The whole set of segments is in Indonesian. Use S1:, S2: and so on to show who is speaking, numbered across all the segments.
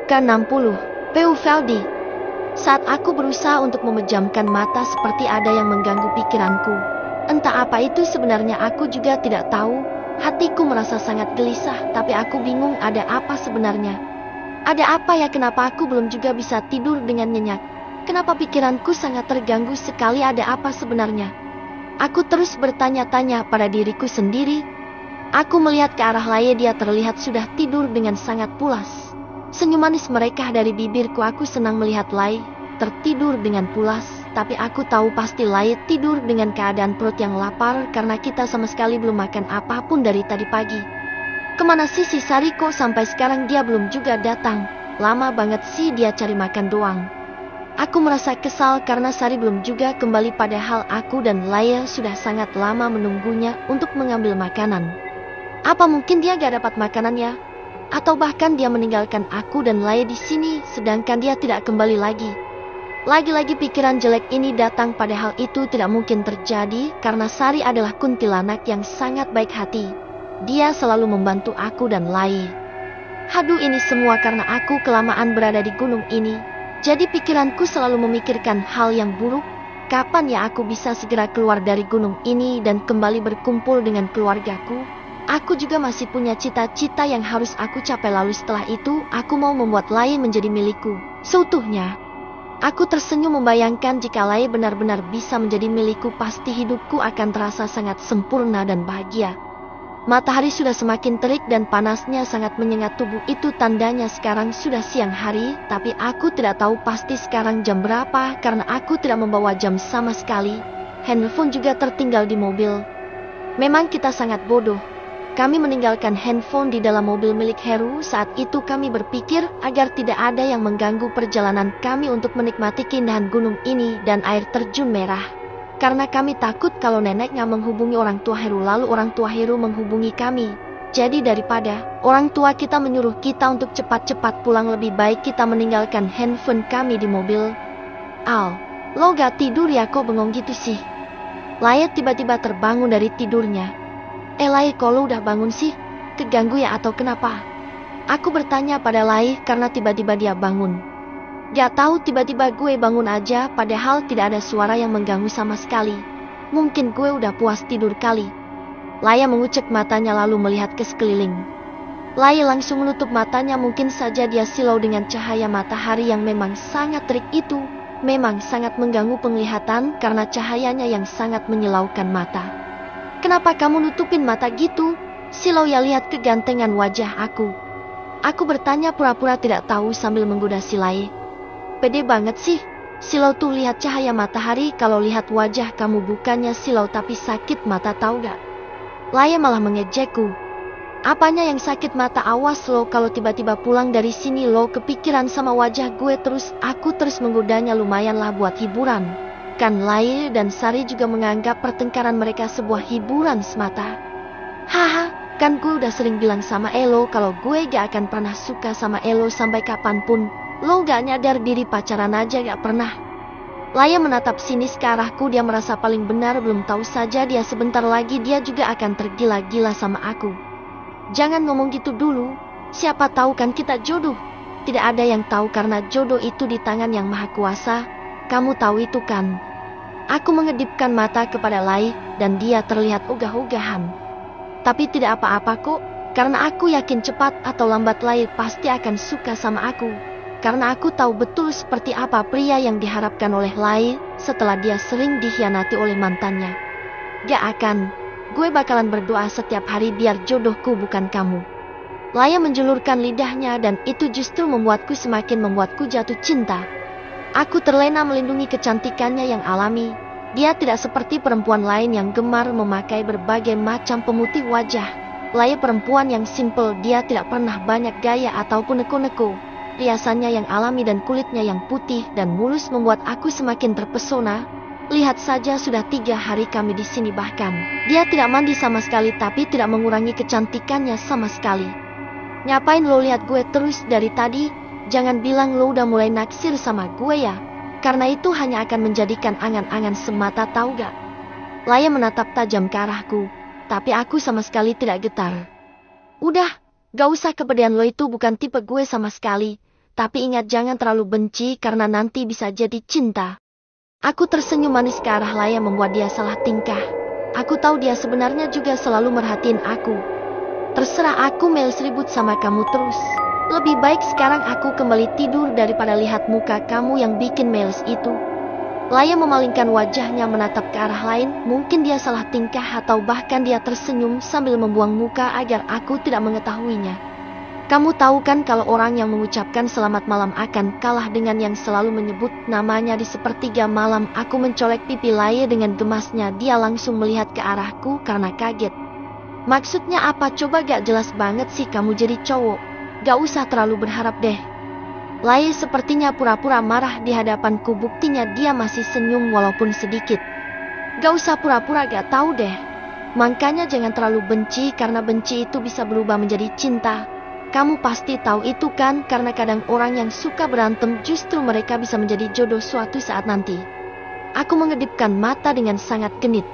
S1: K60, Peuvaldi. Saat aku berusaha untuk memejamkan mata seperti ada yang mengganggu pikiranku. Entah apa itu sebenarnya, aku juga tidak tahu. Hatiku merasa sangat gelisah, tapi aku bingung ada apa sebenarnya. Ada apa ya, kenapa aku belum juga bisa tidur dengan nyenyak? Kenapa pikiranku sangat terganggu sekali, ada apa sebenarnya? Aku terus bertanya-tanya pada diriku sendiri. Aku melihat ke arah Laye, dia terlihat sudah tidur dengan sangat pulas. Senyum manis mereka dari bibirku, aku senang melihat Laye tertidur dengan pulas. Tapi aku tahu pasti Laye tidur dengan keadaan perut yang lapar karena kita sama sekali belum makan apapun dari tadi pagi. Kemana sih si Sari, kok sampai sekarang dia belum juga datang? Lama banget sih dia cari makan doang. Aku merasa kesal karena Sari belum juga kembali, padahal aku dan Laye sudah sangat lama menunggunya untuk mengambil makanan. Apa mungkin dia gak dapat makanannya? Atau bahkan dia meninggalkan aku dan Laye di sini sedangkan dia tidak kembali lagi? Lagi-lagi pikiran jelek ini datang, padahal itu tidak mungkin terjadi karena Sari adalah kuntilanak yang sangat baik hati. Dia selalu membantu aku dan Laye. Haduh, ini semua karena aku kelamaan berada di gunung ini. Jadi pikiranku selalu memikirkan hal yang buruk. Kapan ya aku bisa segera keluar dari gunung ini dan kembali berkumpul dengan keluargaku? Aku juga masih punya cita-cita yang harus aku capai, lalu setelah itu aku mau membuat Laye menjadi milikku seutuhnya. Aku tersenyum membayangkan jika Laye benar-benar bisa menjadi milikku, pasti hidupku akan terasa sangat sempurna dan bahagia. Matahari sudah semakin terik dan panasnya sangat menyengat tubuh, itu tandanya sekarang sudah siang hari, tapi aku tidak tahu pasti sekarang jam berapa karena aku tidak membawa jam sama sekali. Handphone juga tertinggal di mobil. Memang kita sangat bodoh. Kami meninggalkan handphone di dalam mobil milik Heru. Saat itu kami berpikir agar tidak ada yang mengganggu perjalanan kami untuk menikmati keindahan gunung ini dan air terjun merah. Karena kami takut kalau neneknya menghubungi orang tua Heru lalu orang tua Heru menghubungi kami. Jadi daripada orang tua kita menyuruh kita untuk cepat-cepat pulang, lebih baik kita meninggalkan handphone kami di mobil. Al, lo gak tidur ya, kok bengong gitu sih? Laye tiba-tiba terbangun dari tidurnya. Laye, kok lo udah bangun sih? Keganggu ya atau kenapa? Aku bertanya pada Laye karena tiba-tiba dia bangun. Gak tahu, tiba-tiba gue bangun aja padahal tidak ada suara yang mengganggu sama sekali. Mungkin gue udah puas tidur kali. Laye mengucek matanya lalu melihat ke sekeliling. Laye langsung menutup matanya, mungkin saja dia silau dengan cahaya matahari yang memang sangat terik itu. Memang sangat mengganggu penglihatan karena cahayanya yang sangat menyilaukan mata. Kenapa kamu nutupin mata gitu? Silau ya, lihat kegantengan wajah aku. Aku bertanya pura-pura tidak tahu sambil menggoda si Laye. Pede banget sih. Silau tuh lihat cahaya matahari, kalau lihat wajah kamu bukannya silau tapi sakit mata, tahu gak? Laye malah mengejekku. Apanya yang sakit mata? Awas lo kalau tiba-tiba pulang dari sini lo kepikiran sama wajah gue terus. Aku terus menggodanya, lumayanlah buat hiburan. Kan Laye dan Sari juga menganggap pertengkaran mereka sebuah hiburan semata. Haha, kan gue udah sering bilang sama Elo kalau gue gak akan pernah suka sama Elo sampai kapanpun. Lo gak nyadar diri, pacaran aja gak pernah. Laye menatap sinis ke arahku, dia merasa paling benar, belum tahu saja dia sebentar lagi dia juga akan tergila-gila sama aku. Jangan ngomong gitu dulu, siapa tahu kan kita jodoh. Tidak ada yang tahu karena jodoh itu di tangan yang maha kuasa. Kamu tahu itu kan? Aku mengedipkan mata kepada Laye dan dia terlihat ogah-ogahan. Tapi tidak apa-apa kok, karena aku yakin cepat atau lambat Laye pasti akan suka sama aku. Karena aku tahu betul seperti apa pria yang diharapkan oleh Laye setelah dia sering dikhianati oleh mantannya. Gak akan, gue bakalan berdoa setiap hari biar jodohku bukan kamu. Laye menjulurkan lidahnya dan itu justru membuatku jatuh cinta. Aku terlena melindungi kecantikannya yang alami. Dia tidak seperti perempuan lain yang gemar memakai berbagai macam pemutih wajah. Laye perempuan yang simple, dia tidak pernah banyak gaya ataupun neko-neko. Riasannya yang alami dan kulitnya yang putih dan mulus membuat aku semakin terpesona. Lihat saja, sudah 3 hari kami di sini, bahkan dia tidak mandi sama sekali, tapi tidak mengurangi kecantikannya sama sekali. Ngapain lo lihat gue terus dari tadi? Jangan bilang lo udah mulai naksir sama gue ya. Karena itu hanya akan menjadikan angan-angan semata, tahu gak? Laye menatap tajam ke arahku, tapi aku sama sekali tidak getar. Udah, gak usah kepedean, lo itu bukan tipe gue sama sekali. tapi ingat jangan terlalu benci karena nanti bisa jadi cinta. Aku tersenyum manis ke arah Laya membuat dia salah tingkah. Aku tahu dia sebenarnya juga selalu merhatiin aku. Terserah aku Miles ribut sama kamu terus. Lebih baik sekarang aku kembali tidur daripada lihat muka kamu yang bikin Miles itu. Laya memalingkan wajahnya menatap ke arah lain, mungkin dia salah tingkah atau bahkan dia tersenyum sambil membuang muka agar aku tidak mengetahuinya. Kamu tahu kan kalau orang yang mengucapkan selamat malam akan kalah dengan yang selalu menyebut namanya di sepertiga malam. Aku mencolek pipi Laya dengan gemasnya, dia langsung melihat ke arahku karena kaget. Maksudnya apa coba, gak jelas banget sih kamu jadi cowok. Gak usah terlalu berharap deh. Laya sepertinya pura-pura marah di hadapanku, buktinya dia masih senyum walaupun sedikit. Gak usah pura-pura gak tahu deh. Makanya jangan terlalu benci karena benci itu bisa berubah menjadi cinta. Kamu pasti tahu itu kan, karena kadang orang yang suka berantem justru mereka bisa menjadi jodoh suatu saat nanti. Aku mengedipkan mata dengan sangat genit.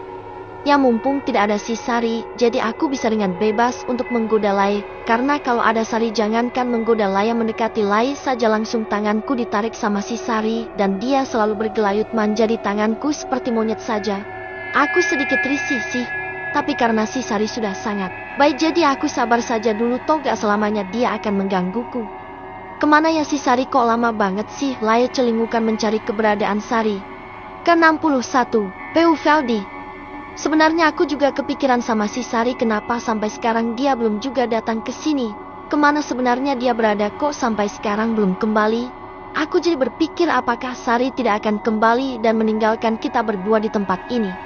S1: Ya mumpung tidak ada si Sari, jadi aku bisa dengan bebas untuk menggoda Laya. Karena kalau ada Sari jangankan menggoda Laya, mendekati Laya saja langsung tanganku ditarik sama si Sari. Dan dia selalu bergelayut manja di tanganku seperti monyet saja. Aku sedikit risih sih, tapi karena si Sari sudah sangat baik jadi aku sabar saja dulu, toh gak selamanya dia akan menggangguku. Kemana ya si Sari, kok lama banget sih? Laya celingukan mencari keberadaan Sari. Ke-61, Peu Veldi. Sebenarnya aku juga kepikiran sama si Sari, kenapa sampai sekarang dia belum juga datang ke sini. Kemana sebenarnya dia berada, kok sampai sekarang belum kembali. Aku jadi berpikir apakah Sari tidak akan kembali dan meninggalkan kita berdua di tempat ini.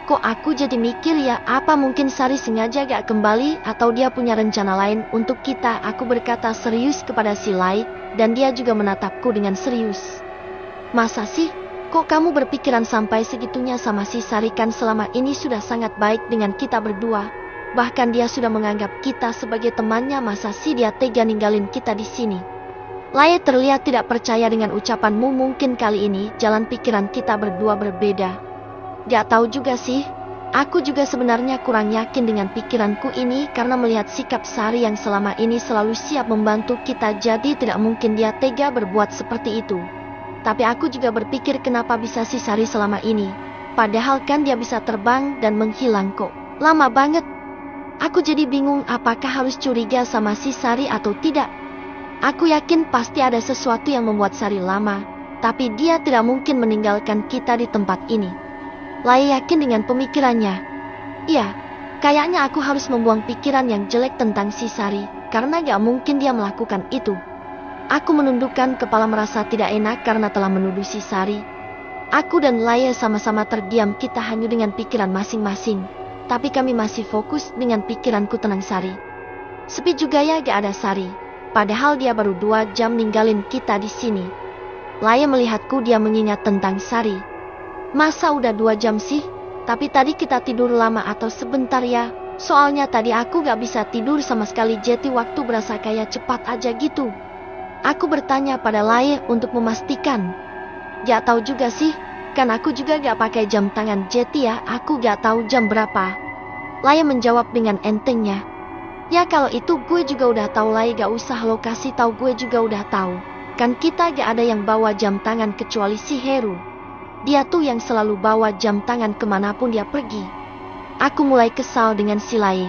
S1: Kok aku jadi mikir ya, apa mungkin Sari sengaja gak kembali atau dia punya rencana lain untuk kita. Aku berkata serius kepada si Lai dan dia juga menatapku dengan serius. Masa sih? Kok kamu berpikiran sampai segitunya sama si Sari, kan selama ini sudah sangat baik dengan kita berdua. Bahkan dia sudah menganggap kita sebagai temannya, masa sih dia tega ninggalin kita di sini? Laya terlihat tidak percaya dengan ucapanmu, mungkin kali ini jalan pikiran kita berdua berbeda. Gak tahu juga sih, aku juga sebenarnya kurang yakin dengan pikiranku ini karena melihat sikap Sari yang selama ini selalu siap membantu kita, jadi tidak mungkin dia tega berbuat seperti itu. Tapi aku juga berpikir kenapa bisa si Sari selama ini. Padahal kan dia bisa terbang dan menghilang kok. Lama banget. Aku jadi bingung apakah harus curiga sama si Sari atau tidak. Aku yakin pasti ada sesuatu yang membuat Sari lama. Tapi dia tidak mungkin meninggalkan kita di tempat ini. Laya yakin dengan pemikirannya. Iya, kayaknya aku harus membuang pikiran yang jelek tentang si Sari. Karena gak mungkin dia melakukan itu. Aku menundukkan kepala merasa tidak enak karena telah menuduh si Sari. Aku dan Laya sama-sama terdiam, kita hanyut dengan pikiran masing-masing. Tapi kami masih fokus dengan pikiranku tenang Sari. Sepi juga ya gak ada Sari. Padahal dia baru 2 jam ninggalin kita di sini. Laya melihatku, dia mengingat tentang Sari. Masa udah 2 jam sih? Tapi tadi kita tidur lama atau sebentar ya? Soalnya tadi aku gak bisa tidur sama sekali, jadi waktu berasa kayak cepat aja gitu. Aku bertanya pada Laya untuk memastikan. Gak tahu juga sih, kan aku juga gak pakai jam tangan, jadi ya aku gak tahu jam berapa. Laya menjawab dengan entengnya. Ya kalau itu gue juga udah tahu Laya, gak usah lo kasih tahu, gue juga udah tahu. Kan kita gak ada yang bawa jam tangan kecuali si Heru. Dia tuh yang selalu bawa jam tangan kemanapun dia pergi. Aku mulai kesal dengan si Laya.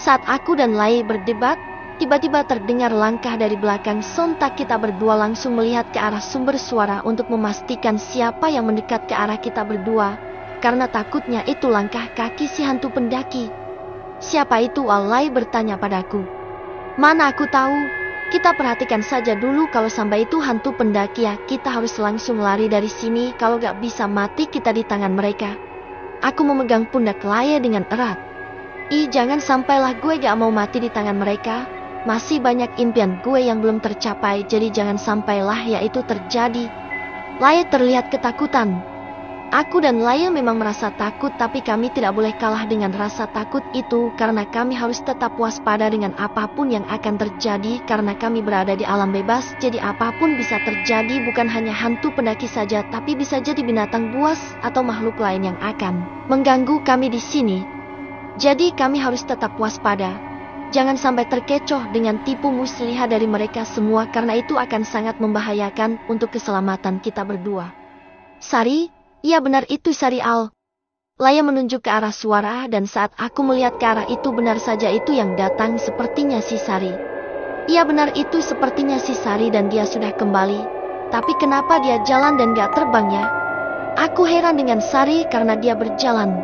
S1: Saat aku dan Laya berdebat, tiba-tiba terdengar langkah dari belakang, sontak kita berdua langsung melihat ke arah sumber suara untuk memastikan siapa yang mendekat ke arah kita berdua. Karena takutnya itu langkah kaki si hantu pendaki. Siapa itu? Laya bertanya padaku. Mana aku tahu, kita perhatikan saja dulu, kalau sampai itu hantu pendaki ya kita harus langsung lari dari sini, kalau gak bisa mati kita di tangan mereka. Aku memegang pundak Laya dengan erat. Ih jangan sampailah gue gak mau mati di tangan mereka. Masih banyak impian gue yang belum tercapai, jadi jangan sampailah ya itu terjadi. Laya terlihat ketakutan. Aku dan Laya memang merasa takut, tapi kami tidak boleh kalah dengan rasa takut itu karena kami harus tetap waspada dengan apapun yang akan terjadi karena kami berada di alam bebas, jadi apapun bisa terjadi, bukan hanya hantu pendaki saja tapi bisa jadi binatang buas atau makhluk lain yang akan mengganggu kami di sini. Jadi kami harus tetap waspada. Jangan sampai terkecoh dengan tipu muslihat dari mereka semua karena itu akan sangat membahayakan untuk keselamatan kita berdua. Sari, iya benar itu Sari Al. Laya menunjuk ke arah suara dan saat aku melihat ke arah itu benar saja itu yang datang sepertinya si Sari. Iya benar itu sepertinya si Sari dan dia sudah kembali. Tapi kenapa dia jalan dan gak terbang ya? Aku heran dengan Sari karena dia berjalan.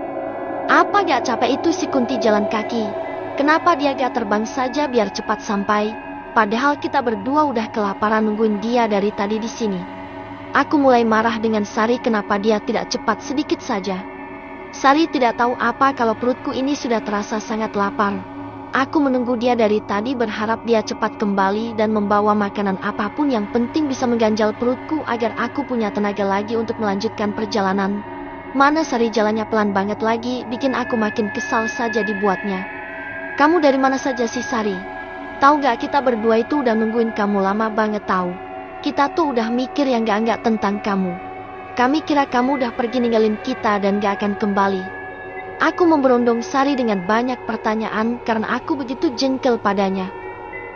S1: Apa gak capek itu si Kunti jalan kaki? Kenapa dia gak terbang saja biar cepat sampai? Padahal kita berdua udah kelaparan nungguin dia dari tadi di sini. Aku mulai marah dengan Sari kenapa dia tidak cepat sedikit saja. Sari tidak tahu apa kalau perutku ini sudah terasa sangat lapar. Aku menunggu dia dari tadi berharap dia cepat kembali dan membawa makanan apapun yang penting bisa mengganjal perutku agar aku punya tenaga lagi untuk melanjutkan perjalanan. Mana Sari jalannya pelan banget lagi, bikin aku makin kesal saja dibuatnya. Kamu dari mana saja sih Sari? Tahu gak kita berdua itu udah nungguin kamu lama banget tahu. Kita tuh udah mikir yang gak tentang kamu. Kami kira kamu udah pergi ninggalin kita dan gak akan kembali. Aku memberondong Sari dengan banyak pertanyaan karena aku begitu jengkel padanya.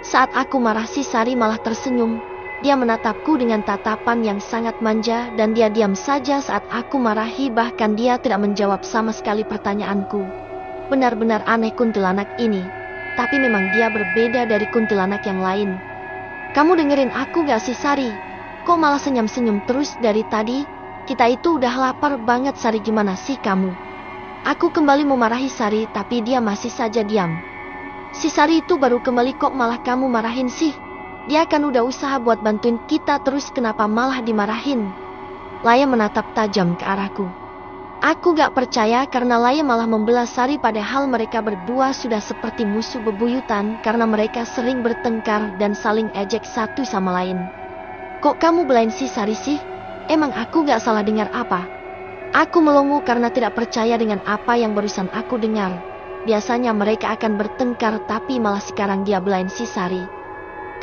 S1: Saat aku marah si Sari malah tersenyum. Dia menatapku dengan tatapan yang sangat manja dan dia diam saja saat aku marahi bahkan dia tidak menjawab sama sekali pertanyaanku. Benar-benar aneh kuntilanak ini. Tapi memang dia berbeda dari kuntilanak yang lain. Kamu dengerin aku gak sih Sari? Kok malah senyum-senyum terus dari tadi? Kita itu udah lapar banget Sari, gimana sih kamu? Aku kembali memarahi Sari tapi dia masih saja diam. Si Sari itu baru kembali kok malah kamu marahin sih? Dia kan udah usaha buat bantuin kita terus kenapa malah dimarahin? Laya menatap tajam ke arahku. Aku gak percaya karena Laya malah membela Sari padahal mereka berdua sudah seperti musuh bebuyutan karena mereka sering bertengkar dan saling ejek satu sama lain. Kok kamu belain si Sari sih? Emang aku gak salah dengar apa? Aku melongo karena tidak percaya dengan apa yang barusan aku dengar. Biasanya mereka akan bertengkar tapi malah sekarang dia belain si Sari.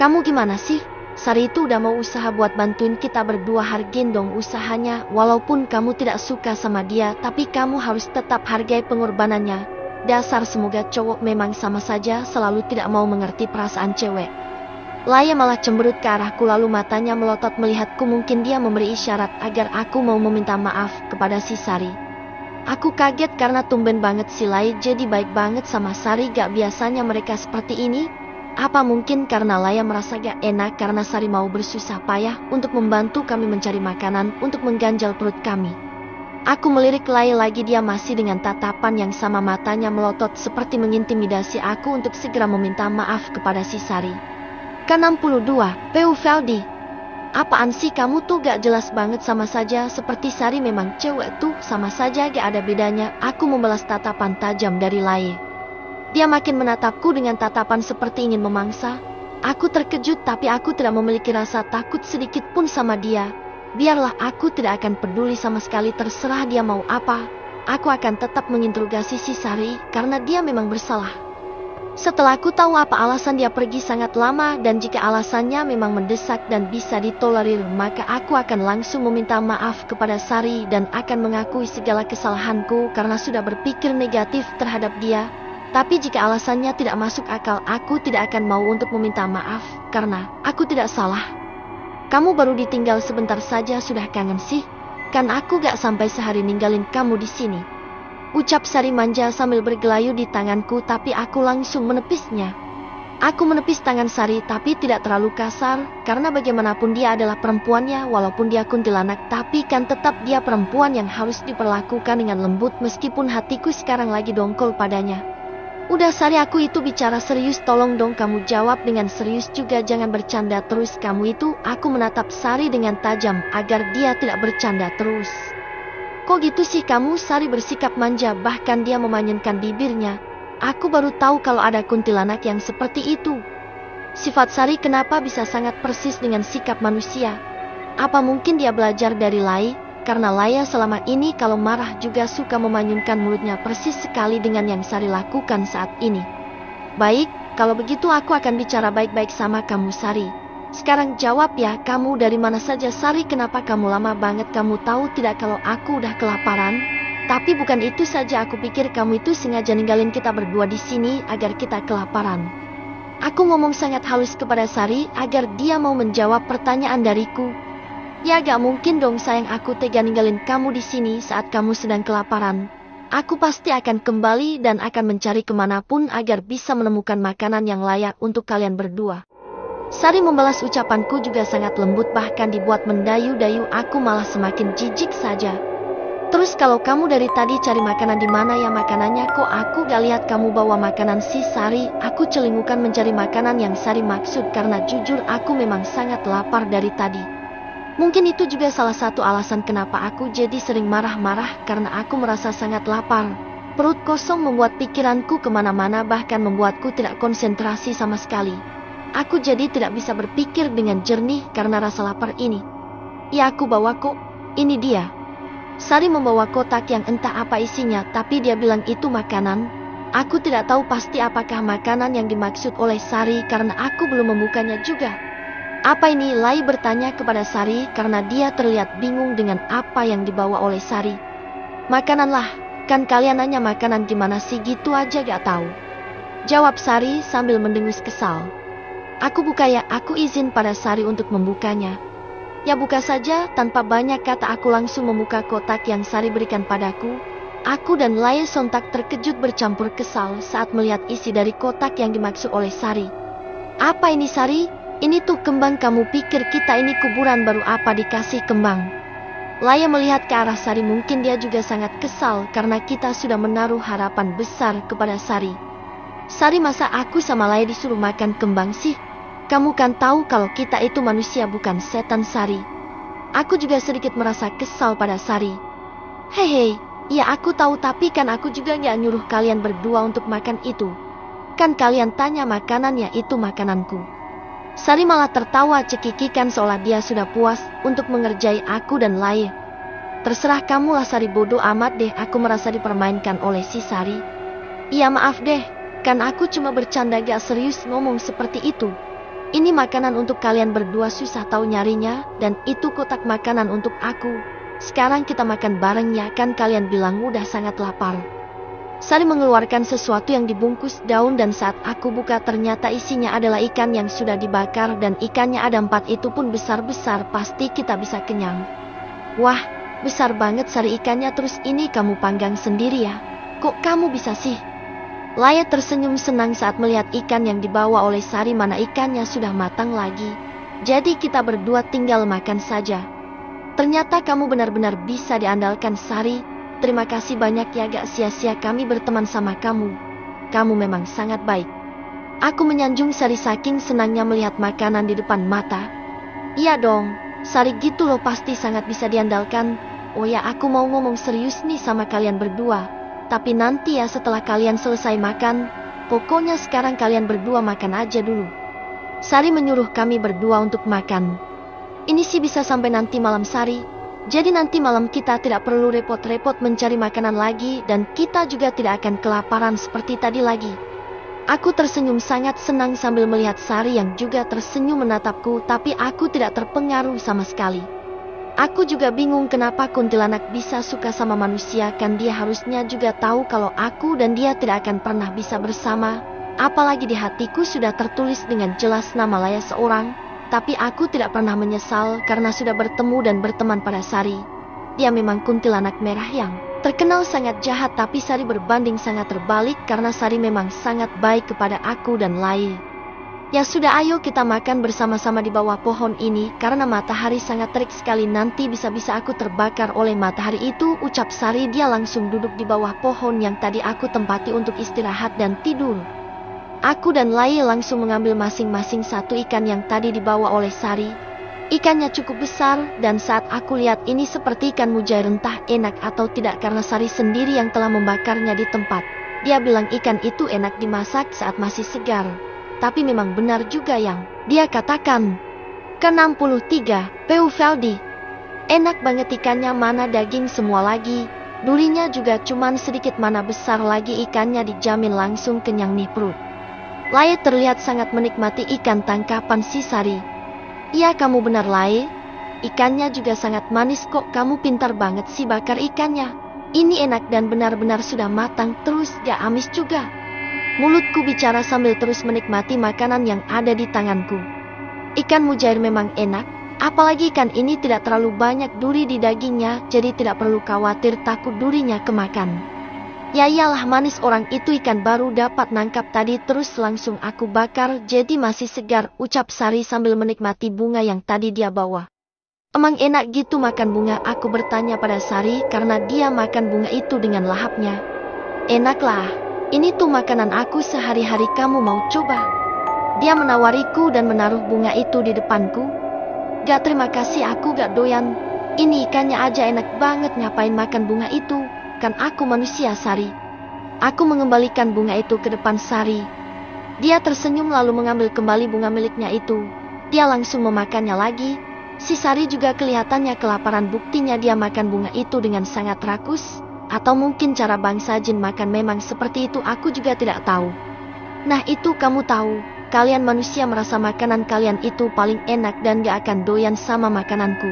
S1: Kamu gimana sih? Sari itu udah mau usaha buat bantuin kita berdua, hargain dong usahanya. Walaupun kamu tidak suka sama dia tapi kamu harus tetap hargai pengorbanannya. Dasar semoga cowok memang sama saja selalu tidak mau mengerti perasaan cewek. Laya malah cemberut ke arahku lalu matanya melotot melihatku, mungkin dia memberi isyarat agar aku mau meminta maaf kepada si Sari. Aku kaget karena tumben banget si Laya jadi baik banget sama Sari, gak biasanya mereka seperti ini. Apa mungkin karena Laya merasa gak enak karena Sari mau bersusah payah untuk membantu kami mencari makanan untuk mengganjal perut kami. Aku melirik Laya lagi, dia masih dengan tatapan yang sama, matanya melotot seperti mengintimidasi aku untuk segera meminta maaf kepada si Sari. K62, Peu Valdi. Apaan sih kamu tuh gak jelas banget, sama saja seperti Sari, memang cewek tuh sama saja gak ada bedanya. Aku membalas tatapan tajam dari Laya. Dia makin menatapku dengan tatapan seperti ingin memangsa. Aku terkejut tapi aku tidak memiliki rasa takut sedikit pun sama dia. Biarlah, aku tidak akan peduli sama sekali, terserah dia mau apa. Aku akan tetap menginterogasi si Sari karena dia memang bersalah. Setelah aku tahu apa alasan dia pergi sangat lama dan jika alasannya memang mendesak dan bisa ditolerir, maka aku akan langsung meminta maaf kepada Sari dan akan mengakui segala kesalahanku karena sudah berpikir negatif terhadap dia. Tapi jika alasannya tidak masuk akal, aku tidak akan mau untuk meminta maaf karena aku tidak salah. Kamu baru ditinggal sebentar saja sudah kangen sih? Kan aku gak sampai sehari ninggalin kamu di sini. Ucap Sari manja sambil bergelayu di tanganku tapi aku langsung menepisnya. Aku menepis tangan Sari tapi tidak terlalu kasar karena bagaimanapun dia adalah perempuannya, walaupun dia kuntilanak tapi kan tetap dia perempuan yang harus diperlakukan dengan lembut meskipun hatiku sekarang lagi dongkol padanya. Udah Sari, aku itu bicara serius, tolong dong kamu jawab dengan serius juga, jangan bercanda terus kamu itu. Aku menatap Sari dengan tajam agar dia tidak bercanda terus. Kok gitu sih kamu? Sari bersikap manja, bahkan dia memanyunkan bibirnya. Aku baru tahu kalau ada kuntilanak yang seperti itu. Sifat Sari kenapa bisa sangat persis dengan sikap manusia? Apa mungkin dia belajar dari Laya? Karena Laya selama ini kalau marah juga suka memanyunkan mulutnya persis sekali dengan yang Sari lakukan saat ini. Baik, kalau begitu aku akan bicara baik-baik sama kamu Sari. Sekarang jawab ya, kamu dari mana saja Sari? Kenapa kamu lama banget? Kamu tahu tidak kalau aku udah kelaparan? Tapi bukan itu saja, aku pikir kamu itu sengaja ninggalin kita berdua di sini agar kita kelaparan. Aku ngomong sangat halus kepada Sari agar dia mau menjawab pertanyaan dariku. Ya gak mungkin dong sayang, aku tega ninggalin kamu di sini saat kamu sedang kelaparan. Aku pasti akan kembali dan akan mencari kemanapun agar bisa menemukan makanan yang layak untuk kalian berdua. Sari membalas ucapanku juga sangat lembut, bahkan dibuat mendayu-dayu aku malah semakin jijik saja. Terus kalau kamu dari tadi cari makanan di mana ya makanannya, kok aku gak lihat kamu bawa makanan sih Sari? Aku celingukan mencari makanan yang Sari maksud karena jujur aku memang sangat lapar dari tadi. Mungkin itu juga salah satu alasan kenapa aku jadi sering marah-marah karena aku merasa sangat lapar. Perut kosong membuat pikiranku kemana-mana, bahkan membuatku tidak konsentrasi sama sekali. Aku jadi tidak bisa berpikir dengan jernih karena rasa lapar ini. Ya aku bawa kok, ini dia. Sari membawa kotak yang entah apa isinya, tapi dia bilang itu makanan. Aku tidak tahu pasti apakah makanan yang dimaksud oleh Sari karena aku belum membukanya juga. Apa ini? Lai bertanya kepada Sari karena dia terlihat bingung dengan apa yang dibawa oleh Sari. Makanan lah, kan kalian nanya makanan gimana sih, gitu aja gak tahu. Jawab Sari sambil mendengus kesal. Aku buka ya, aku izin pada Sari untuk membukanya. Ya buka saja, tanpa banyak kata aku langsung membuka kotak yang Sari berikan padaku. Aku dan Lai sontak terkejut bercampur kesal saat melihat isi dari kotak yang dimaksud oleh Sari. Apa ini Sari? Ini tuh kembang, kamu pikir kita ini kuburan baru apa dikasih kembang? Lai melihat ke arah Sari, mungkin dia juga sangat kesal karena kita sudah menaruh harapan besar kepada Sari. Sari, masa aku sama Lai disuruh makan kembang sih? Kamu kan tahu kalau kita itu manusia bukan setan Sari. Aku juga sedikit merasa kesal pada Sari. Hehe, ya aku tahu, tapi kan aku juga gak nyuruh kalian berdua untuk makan itu. Kan kalian tanya makanannya, itu makananku. Sari malah tertawa cekikikan seolah dia sudah puas untuk mengerjai aku dan Lai. Terserah kamu lah Sari, bodoh amat deh, aku merasa dipermainkan oleh si Sari. Iya maaf deh, kan aku cuma bercanda, gak serius ngomong seperti itu. Ini makanan untuk kalian berdua, susah tahu nyarinya, dan itu kotak makanan untuk aku. Sekarang kita makan bareng ya, kan kalian bilang udah sangat lapar. Sari mengeluarkan sesuatu yang dibungkus daun dan saat aku buka ternyata isinya adalah ikan yang sudah dibakar dan ikannya ada 4, itu pun besar-besar, pasti kita bisa kenyang. Wah, besar banget Sari ikannya, terus ini kamu panggang sendiri ya? Kok kamu bisa sih? Lai tersenyum senang saat melihat ikan yang dibawa oleh Sari, mana ikannya sudah matang lagi. Jadi kita berdua tinggal makan saja. Ternyata kamu benar-benar bisa diandalkan Sari. Terima kasih banyak ya, gak sia-sia kami berteman sama kamu. Kamu memang sangat baik. Aku menyanjung Sari saking senangnya melihat makanan di depan mata. Iya dong, Sari gitu loh, pasti sangat bisa diandalkan. Oh ya, aku mau ngomong serius nih sama kalian berdua. Tapi nanti ya setelah kalian selesai makan. Pokoknya sekarang kalian berdua makan aja dulu. Sari menyuruh kami berdua untuk makan. Ini sih bisa sampai nanti malam Sari. Jadi nanti malam kita tidak perlu repot-repot mencari makanan lagi dan kita juga tidak akan kelaparan seperti tadi lagi. Aku tersenyum sangat senang sambil melihat Sari yang juga tersenyum menatapku, tapi aku tidak terpengaruh sama sekali. Aku juga bingung kenapa kuntilanak bisa suka sama manusia, kan dia harusnya juga tahu kalau aku dan dia tidak akan pernah bisa bersama. Apalagi di hatiku sudah tertulis dengan jelas nama Laya seorang. Tapi aku tidak pernah menyesal karena sudah bertemu dan berteman pada Sari. Dia memang kuntilanak merah yang terkenal sangat jahat, tapi Sari berbanding sangat terbalik karena Sari memang sangat baik kepada aku dan Lai. Ya sudah, ayo kita makan bersama-sama di bawah pohon ini karena matahari sangat terik sekali, nanti bisa-bisa aku terbakar oleh matahari itu, ucap Sari. Dia langsung duduk di bawah pohon yang tadi aku tempati untuk istirahat dan tidur. Aku dan Lai langsung mengambil masing-masing satu ikan yang tadi dibawa oleh Sari. Ikannya cukup besar dan saat aku lihat ini seperti ikan mujair, entah enak atau tidak karena Sari sendiri yang telah membakarnya di tempat. Dia bilang ikan itu enak dimasak saat masih segar. Tapi memang benar juga yang dia katakan. Ke-63, Peu Veldi. Enak banget ikannya, mana daging semua lagi. Durinya juga cuman sedikit, mana besar lagi ikannya, dijamin langsung kenyang nih perut. Lai terlihat sangat menikmati ikan tangkapan si Sari. Iya kamu benar Lai. Ikannya juga sangat manis kok, kamu pintar banget sih bakar ikannya. Ini enak dan benar-benar sudah matang, terus gak amis juga. Mulutku bicara sambil terus menikmati makanan yang ada di tanganku. Ikan mujair memang enak, apalagi ikan ini tidak terlalu banyak duri di dagingnya, jadi tidak perlu khawatir takut durinya kemakan. Ya iyalah, manis orang itu, ikan baru dapat nangkap tadi, terus langsung aku bakar jadi masih segar, ucap Sari sambil menikmati bunga yang tadi dia bawa. Emang enak gitu makan bunga? Aku bertanya pada Sari karena dia makan bunga itu dengan lahapnya. Enaklah, ini tuh makanan aku sehari-hari, kamu mau coba? Dia menawariku dan menaruh bunga itu di depanku. Gak, terima kasih, aku gak doyan. Ini ikannya aja enak banget, ngapain makan bunga itu? Kan aku manusia, Sari. Aku mengembalikan bunga itu ke depan Sari. Dia tersenyum lalu mengambil kembali bunga miliknya itu. Dia langsung memakannya lagi. Si Sari juga kelihatannya kelaparan, buktinya dia makan bunga itu dengan sangat rakus. Atau mungkin cara bangsa jin makan memang seperti itu, aku juga tidak tahu. Nah itu kamu tahu, kalian manusia merasa makanan kalian itu paling enak dan gak akan doyan sama makananku.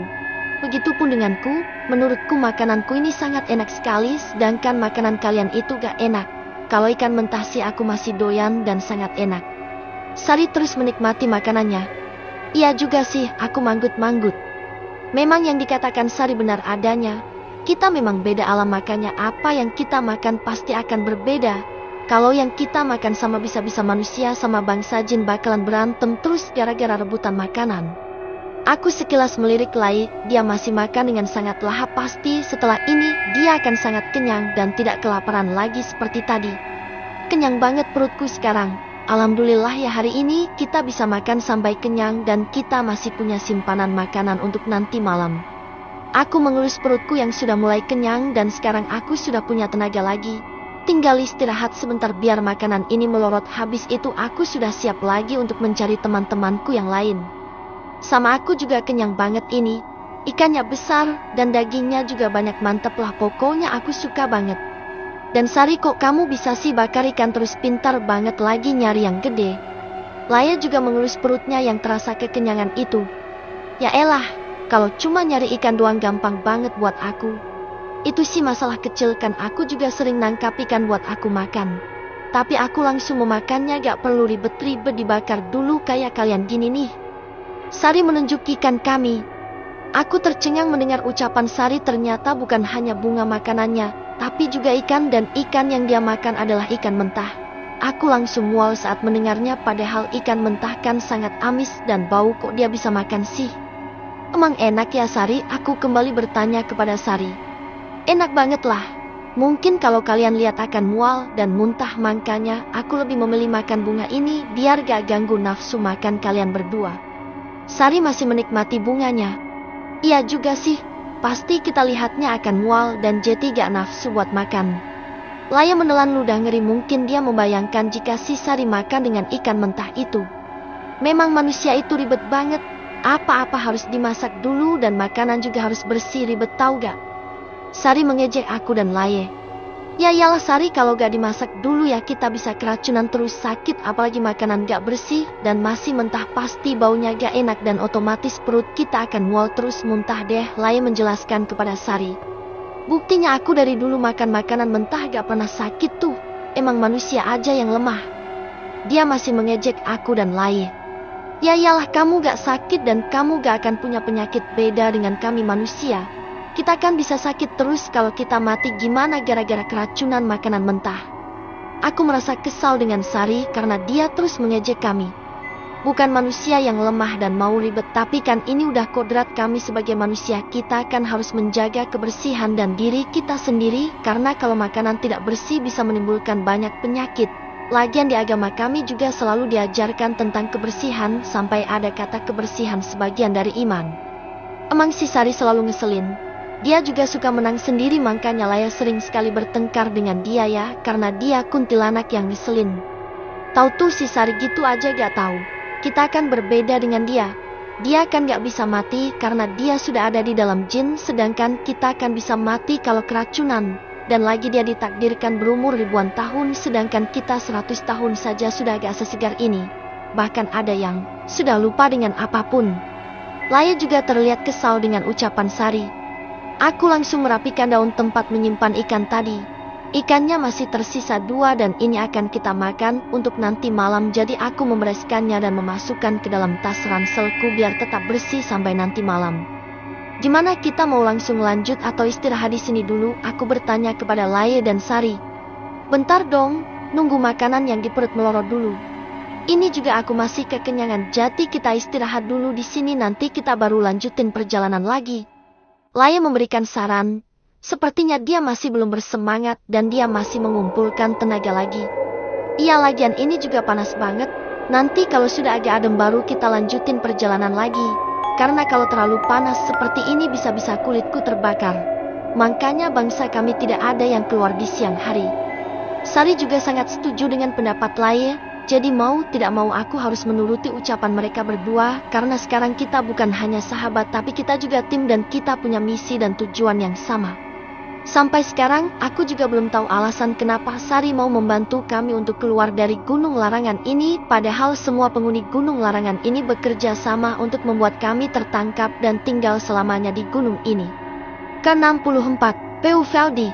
S1: Begitupun denganku, menurutku makananku ini sangat enak sekali, sedangkan makanan kalian itu gak enak. Kalau ikan mentah sih aku masih doyan dan sangat enak. Sari terus menikmati makanannya. Iya juga sih, aku manggut-manggut. Memang yang dikatakan Sari benar adanya. Kita memang beda alam, makanya apa yang kita makan pasti akan berbeda. Kalau yang kita makan sama, bisa-bisa manusia sama bangsa jin bakalan berantem terus gara-gara rebutan makanan. Aku sekilas melirik Lai, dia masih makan dengan sangat lahap, pasti setelah ini dia akan sangat kenyang dan tidak kelaparan lagi seperti tadi. Kenyang banget perutku sekarang. Alhamdulillah ya, hari ini kita bisa makan sampai kenyang dan kita masih punya simpanan makanan untuk nanti malam. Aku mengelus perutku yang sudah mulai kenyang dan sekarang aku sudah punya tenaga lagi. Tinggal istirahat sebentar biar makanan ini melorot, habis itu aku sudah siap lagi untuk mencari teman-temanku yang lain. Sama aku juga kenyang banget ini. Ikannya besar dan dagingnya juga banyak, mantep lah, pokoknya aku suka banget. Dan Sari, kok kamu bisa sih bakar ikan terus, pintar banget lagi nyari yang gede. Laya juga mengelus perutnya yang terasa kekenyangan itu. Ya elah, kalau cuma nyari ikan doang gampang banget buat aku. Itu sih masalah kecil, kan aku juga sering nangkap ikan buat aku makan. Tapi aku langsung memakannya, gak perlu ribet-ribet dibakar dulu kayak kalian gini nih. Sari menunjuk ikan kami. Aku tercengang mendengar ucapan Sari, ternyata bukan hanya bunga makanannya, tapi juga ikan, dan ikan yang dia makan adalah ikan mentah. Aku langsung mual saat mendengarnya, padahal ikan mentah kan sangat amis dan bau, kok dia bisa makan sih? Emang enak ya Sari? Aku kembali bertanya kepada Sari. Enak banget lah. Mungkin kalau kalian lihat akan mual dan muntah, makanya aku lebih memilih makan bunga ini biar gak ganggu nafsu makan kalian berdua. Sari masih menikmati bunganya. Iya juga sih, pasti kita lihatnya akan mual dan jadi gak nafsu buat makan. Laya menelan ludah ngeri, mungkin dia membayangkan jika si Sari makan dengan ikan mentah itu. Memang manusia itu ribet banget, apa-apa harus dimasak dulu dan makanan juga harus bersih, ribet tahu gak? Sari mengejek aku dan Laya. Ya iyalah Sari, kalau gak dimasak dulu ya kita bisa keracunan terus, sakit, apalagi makanan gak bersih dan masih mentah, pasti baunya gak enak dan otomatis perut kita akan mual terus muntah deh, Laya menjelaskan kepada Sari. Buktinya aku dari dulu makan makanan mentah gak pernah sakit tuh, emang manusia aja yang lemah. Dia masih mengejek aku dan Laya. Ya iyalah, kamu gak sakit dan kamu gak akan punya penyakit, beda dengan kami manusia. Kita kan bisa sakit terus kalau kita mati, gimana gara-gara keracunan makanan mentah. Aku merasa kesal dengan Sari karena dia terus mengejek kami. Bukan manusia yang lemah dan mau ribet, tapi kan ini udah kodrat kami sebagai manusia, kita kan harus menjaga kebersihan dan diri kita sendiri, karena kalau makanan tidak bersih bisa menimbulkan banyak penyakit. Lagian di agama kami juga selalu diajarkan tentang kebersihan, sampai ada kata kebersihan sebagian dari iman. Emang si Sari selalu ngeselin. Dia juga suka menang sendiri, makanya Laya sering sekali bertengkar dengan dia ya, karena dia kuntilanak yang ngeselin. Tahu tuh si Sari gitu aja gak tahu. Kita kan berbeda dengan dia. Dia kan gak bisa mati karena dia sudah ada di dalam jin, sedangkan kita kan bisa mati kalau keracunan. Dan lagi dia ditakdirkan berumur ribuan tahun, sedangkan kita 100 tahun saja sudah gak sesegar ini. Bahkan ada yang sudah lupa dengan apapun. Laya juga terlihat kesal dengan ucapan Sari. Aku langsung merapikan daun tempat menyimpan ikan tadi. Ikannya masih tersisa 2 dan ini akan kita makan untuk nanti malam, jadi aku membereskannya dan memasukkan ke dalam tas ranselku biar tetap bersih sampai nanti malam. Gimana, kita mau langsung lanjut atau istirahat di sini dulu? Aku bertanya kepada Laye dan Sari. Bentar dong, nunggu makanan yang di perut melorot dulu. Ini juga aku masih kekenyangan, jadi kita istirahat dulu di sini, nanti kita baru lanjutin perjalanan lagi. Laye memberikan saran. Sepertinya dia masih belum bersemangat dan dia masih mengumpulkan tenaga lagi. Iya, lagian ini juga panas banget. Nanti kalau sudah agak adem baru kita lanjutin perjalanan lagi. Karena kalau terlalu panas seperti ini bisa-bisa kulitku terbakar. Makanya bangsa kami tidak ada yang keluar di siang hari. Sari juga sangat setuju dengan pendapat Laye. Jadi mau tidak mau aku harus menuruti ucapan mereka berdua. Karena sekarang kita bukan hanya sahabat tapi kita juga tim dan kita punya misi dan tujuan yang sama. Sampai sekarang, aku juga belum tahu alasan kenapa Sari mau membantu kami untuk keluar dari Gunung Larangan ini, padahal semua penghuni Gunung Larangan ini bekerja sama untuk membuat kami tertangkap dan tinggal selamanya di gunung ini. Ke-64, Peu Veldi.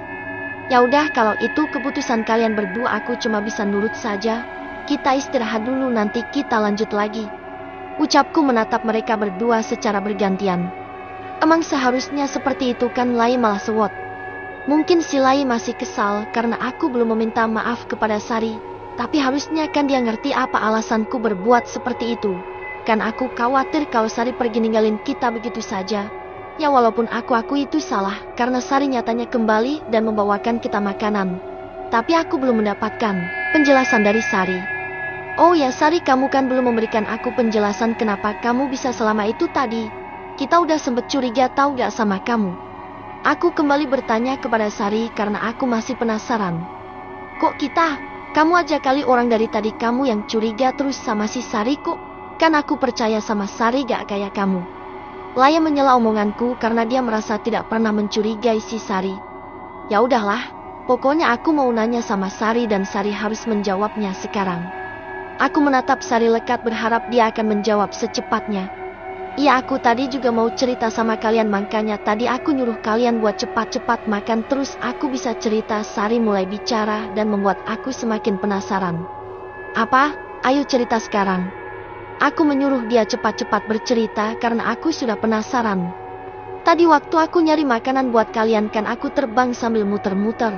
S1: Ya udah, kalau itu keputusan kalian berdua, aku cuma bisa nurut saja. Kita istirahat dulu, nanti kita lanjut lagi. Ucapku menatap mereka berdua secara bergantian. Emang seharusnya seperti itu kan? Laye malah sewot. Mungkin si Laye masih kesal karena aku belum meminta maaf kepada Sari. Tapi harusnya kan dia ngerti apa alasanku berbuat seperti itu. Kan aku khawatir kalau Sari pergi ninggalin kita begitu saja. Ya walaupun aku itu salah karena Sari nyatanya kembali dan membawakan kita makanan. Tapi aku belum mendapatkan penjelasan dari Sari. Oh ya Sari, kamu kan belum memberikan aku penjelasan kenapa kamu bisa selama itu tadi. Kita udah sempet curiga tahu gak sama kamu. Aku kembali bertanya kepada Sari karena aku masih penasaran. Kok kita? Kamu aja kali, orang dari tadi kamu yang curiga terus sama si Sari kok? Kan aku percaya sama Sari gak kayak kamu. Laye menyela omonganku karena dia merasa tidak pernah mencurigai si Sari. Ya udahlah, pokoknya aku mau nanya sama Sari dan Sari harus menjawabnya sekarang. Aku menatap Sari lekat berharap dia akan menjawab secepatnya. Iya, aku tadi juga mau cerita sama kalian, makanya tadi aku nyuruh kalian buat cepat-cepat makan terus aku bisa cerita. Sari mulai bicara dan membuat aku semakin penasaran. Apa? Ayo cerita sekarang. Aku menyuruh dia cepat-cepat bercerita karena aku sudah penasaran. Tadi waktu aku nyari makanan buat kalian kan aku terbang sambil muter-muter.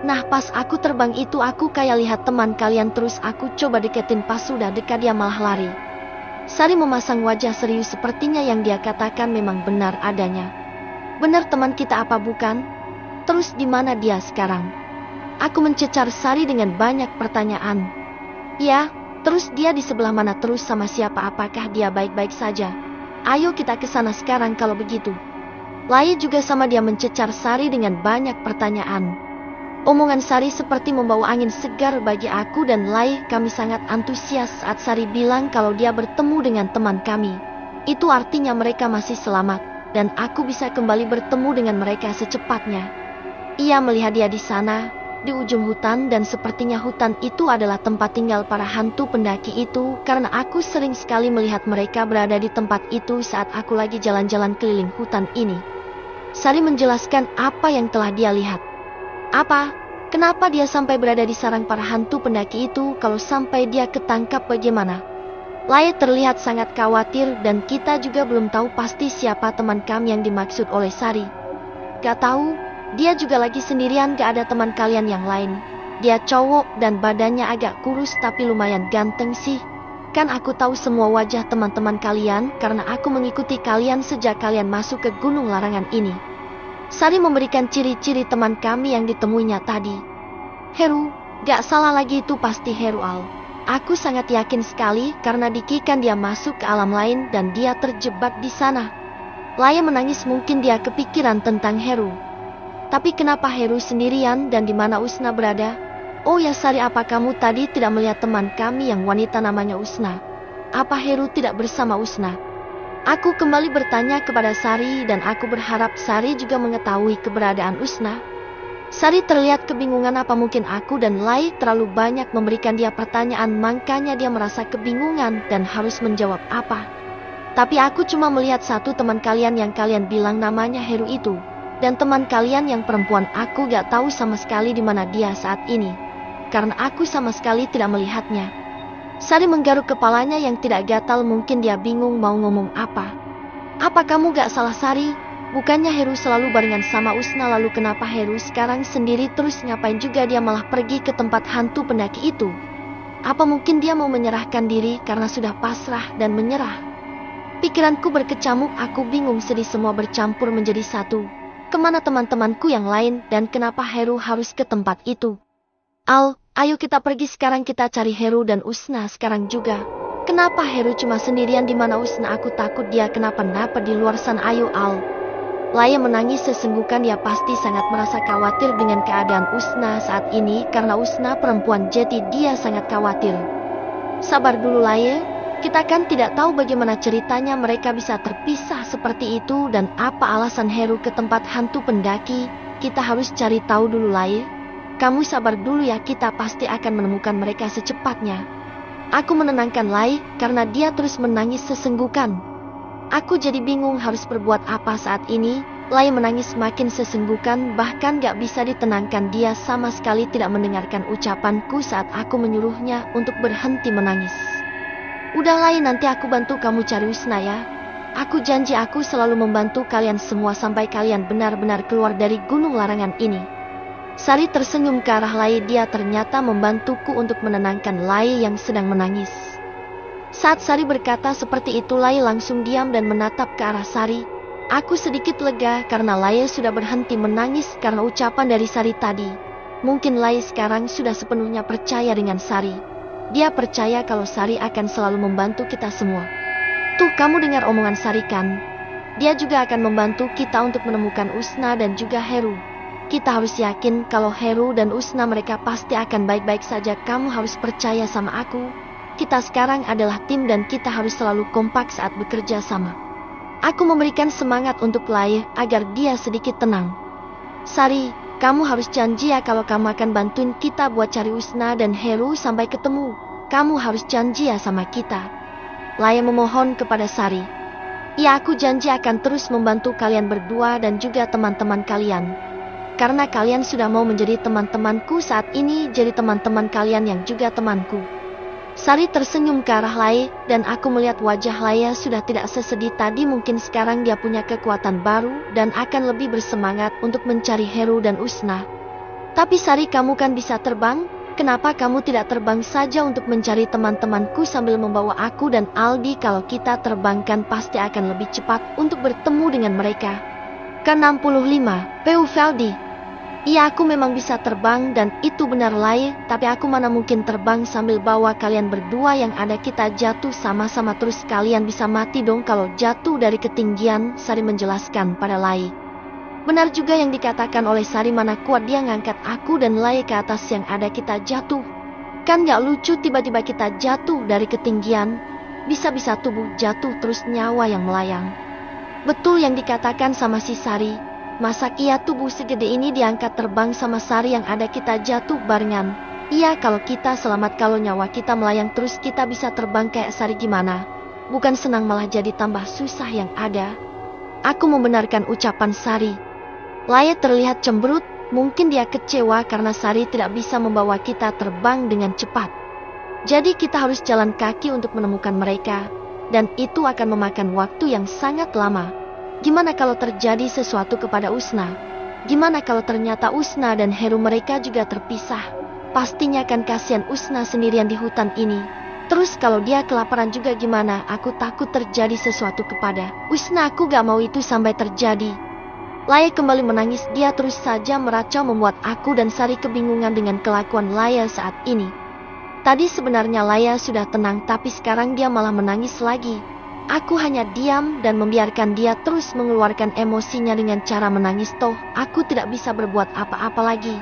S1: Nah pas aku terbang itu aku kayak lihat teman kalian terus aku coba deketin, pas sudah dekat dia malah lari. Sari memasang wajah serius, sepertinya yang dia katakan memang benar adanya. Benar teman kita apa bukan? Terus di mana dia sekarang? Aku mencecar Sari dengan banyak pertanyaan. Ya, terus dia di sebelah mana, terus sama siapa, apakah dia baik-baik saja? Ayo kita ke sana sekarang kalau begitu. Laye juga sama dia mencecar Sari dengan banyak pertanyaan. Omongan Sari seperti membawa angin segar bagi aku dan Laye. Kami sangat antusias saat Sari bilang kalau dia bertemu dengan teman kami. Itu artinya mereka masih selamat dan aku bisa kembali bertemu dengan mereka secepatnya. Ia melihat dia di sana, di ujung hutan, dan sepertinya hutan itu adalah tempat tinggal para hantu pendaki itu karena aku sering sekali melihat mereka berada di tempat itu saat aku lagi jalan-jalan keliling hutan ini. Sari menjelaskan apa yang telah dia lihat. Apa? Kenapa dia sampai berada di sarang para hantu pendaki itu? Kalau sampai dia ketangkap bagaimana? Laye terlihat sangat khawatir dan kita juga belum tahu pasti siapa teman kami yang dimaksud oleh Sari. Gak tahu, dia juga lagi sendirian, gak ada teman kalian yang lain. Dia cowok dan badannya agak kurus tapi lumayan ganteng sih. Kan aku tahu semua wajah teman-teman kalian karena aku mengikuti kalian sejak kalian masuk ke Gunung Larangan ini. Sari memberikan ciri-ciri teman kami yang ditemuinya tadi. Heru, gak salah lagi, itu pasti Heru Al. Aku sangat yakin sekali karena dikikan dia masuk ke alam lain dan dia terjebak di sana. Laye menangis, mungkin dia kepikiran tentang Heru. Tapi kenapa Heru sendirian dan di mana Usna berada? Oh ya Sari, apa kamu tadi tidak melihat teman kami yang wanita namanya Usna? Apa Heru tidak bersama Usna? Aku kembali bertanya kepada Sari dan aku berharap Sari juga mengetahui keberadaan Usna. Sari terlihat kebingungan, apa mungkin aku dan Laye terlalu banyak memberikan dia pertanyaan makanya dia merasa kebingungan dan harus menjawab apa. Tapi aku cuma melihat satu teman kalian yang kalian bilang namanya Heru itu. Dan teman kalian yang perempuan aku gak tahu sama sekali di mana dia saat ini. Karena aku sama sekali tidak melihatnya. Sari menggaruk kepalanya yang tidak gatal, mungkin dia bingung mau ngomong apa. Apa kamu gak salah Sari? Bukannya Heru selalu barengan sama Usna, lalu kenapa Heru sekarang sendiri, terus ngapain juga dia malah pergi ke tempat hantu pendaki itu? Apa mungkin dia mau menyerahkan diri karena sudah pasrah dan menyerah? Pikiranku berkecamuk, aku bingung, sedih semua bercampur menjadi satu. Kemana teman-temanku yang lain dan kenapa Heru harus ke tempat itu? Al, ayo kita pergi sekarang, kita cari Heru dan Usna sekarang juga. Kenapa Heru cuma sendirian di mana Usna? Aku takut dia kenapa-napa di luar sana. Ayo Al. Laya menangis sesenggukan, dia pasti sangat merasa khawatir dengan keadaan Usna saat ini karena Usna perempuan, jadi dia sangat khawatir. Sabar dulu Laya, kita kan tidak tahu bagaimana ceritanya mereka bisa terpisah seperti itu dan apa alasan Heru ke tempat hantu pendaki. Kita harus cari tahu dulu Laya. Kamu sabar dulu ya, kita pasti akan menemukan mereka secepatnya. Aku menenangkan Lai karena dia terus menangis sesenggukan. Aku jadi bingung harus berbuat apa saat ini. Lai menangis makin sesenggukan, bahkan gak bisa ditenangkan. Dia sama sekali tidak mendengarkan ucapanku saat aku menyuruhnya untuk berhenti menangis. Udah Lai, nanti aku bantu kamu cari Usna ya. Aku janji aku selalu membantu kalian semua sampai kalian benar-benar keluar dari gunung larangan ini. Sari tersenyum ke arah Lai, dia ternyata membantuku untuk menenangkan Lai yang sedang menangis. Saat Sari berkata seperti itu, Lai langsung diam dan menatap ke arah Sari. Aku sedikit lega karena Lai sudah berhenti menangis karena ucapan dari Sari tadi. Mungkin Lai sekarang sudah sepenuhnya percaya dengan Sari. Dia percaya kalau Sari akan selalu membantu kita semua. Tuh, kamu dengar omongan Sari kan? Dia juga akan membantu kita untuk menemukan Usna dan juga Heru. Kita harus yakin kalau Heru dan Usna mereka pasti akan baik-baik saja. Kamu harus percaya sama aku. Kita sekarang adalah tim dan kita harus selalu kompak saat bekerja sama. Aku memberikan semangat untuk Lai agar dia sedikit tenang. Sari, kamu harus janji ya kalau kamu akan bantuin kita buat cari Usna dan Heru sampai ketemu. Kamu harus janji ya sama kita. Lai memohon kepada Sari. Ya, aku janji akan terus membantu kalian berdua dan juga teman-teman kalian. Karena kalian sudah mau menjadi teman-temanku saat ini, jadi teman-teman kalian yang juga temanku. Sari tersenyum ke arah Lai dan aku melihat wajah Laya sudah tidak sesedih tadi. Mungkin sekarang dia punya kekuatan baru dan akan lebih bersemangat untuk mencari Heru dan Usna. Tapi Sari, kamu kan bisa terbang? Kenapa kamu tidak terbang saja untuk mencari teman-temanku sambil membawa aku dan Aldi? Kalau kita terbangkan pasti akan lebih cepat untuk bertemu dengan mereka. Ke-65, Peu Valdi. Iya, aku memang bisa terbang dan itu benar Lai, tapi aku mana mungkin terbang sambil bawa kalian berdua, yang ada kita jatuh sama-sama terus kalian bisa mati dong kalau jatuh dari ketinggian, Sari menjelaskan pada Lai. Benar juga yang dikatakan oleh Sari, mana kuat dia ngangkat aku dan Lai ke atas, yang ada kita jatuh. Kan gak lucu tiba-tiba kita jatuh dari ketinggian, bisa-bisa tubuh jatuh terus nyawa yang melayang. Betul yang dikatakan sama si Sari. Masa iya tubuh segede ini diangkat terbang sama Sari, yang ada kita jatuh barengan. Iya, kalau kita selamat, kalau nyawa kita melayang terus kita bisa terbang kayak Sari, gimana? Bukan senang malah jadi tambah susah yang ada. Aku membenarkan ucapan Sari. Laya terlihat cemberut, mungkin dia kecewa karena Sari tidak bisa membawa kita terbang dengan cepat. Jadi kita harus jalan kaki untuk menemukan mereka, dan itu akan memakan waktu yang sangat lama. Gimana kalau terjadi sesuatu kepada Usna? Gimana kalau ternyata Usna dan Heru mereka juga terpisah? Pastinya kan kasihan Usna sendirian di hutan ini. Terus kalau dia kelaparan juga gimana? Aku takut terjadi sesuatu kepada Usna, aku gak mau itu sampai terjadi. Laya kembali menangis, dia terus saja meracau membuat aku dan Sari kebingungan dengan kelakuan Laya saat ini. Tadi sebenarnya Laya sudah tenang, tapi sekarang dia malah menangis lagi. Aku hanya diam dan membiarkan dia terus mengeluarkan emosinya dengan cara menangis. Toh, aku tidak bisa berbuat apa-apa lagi.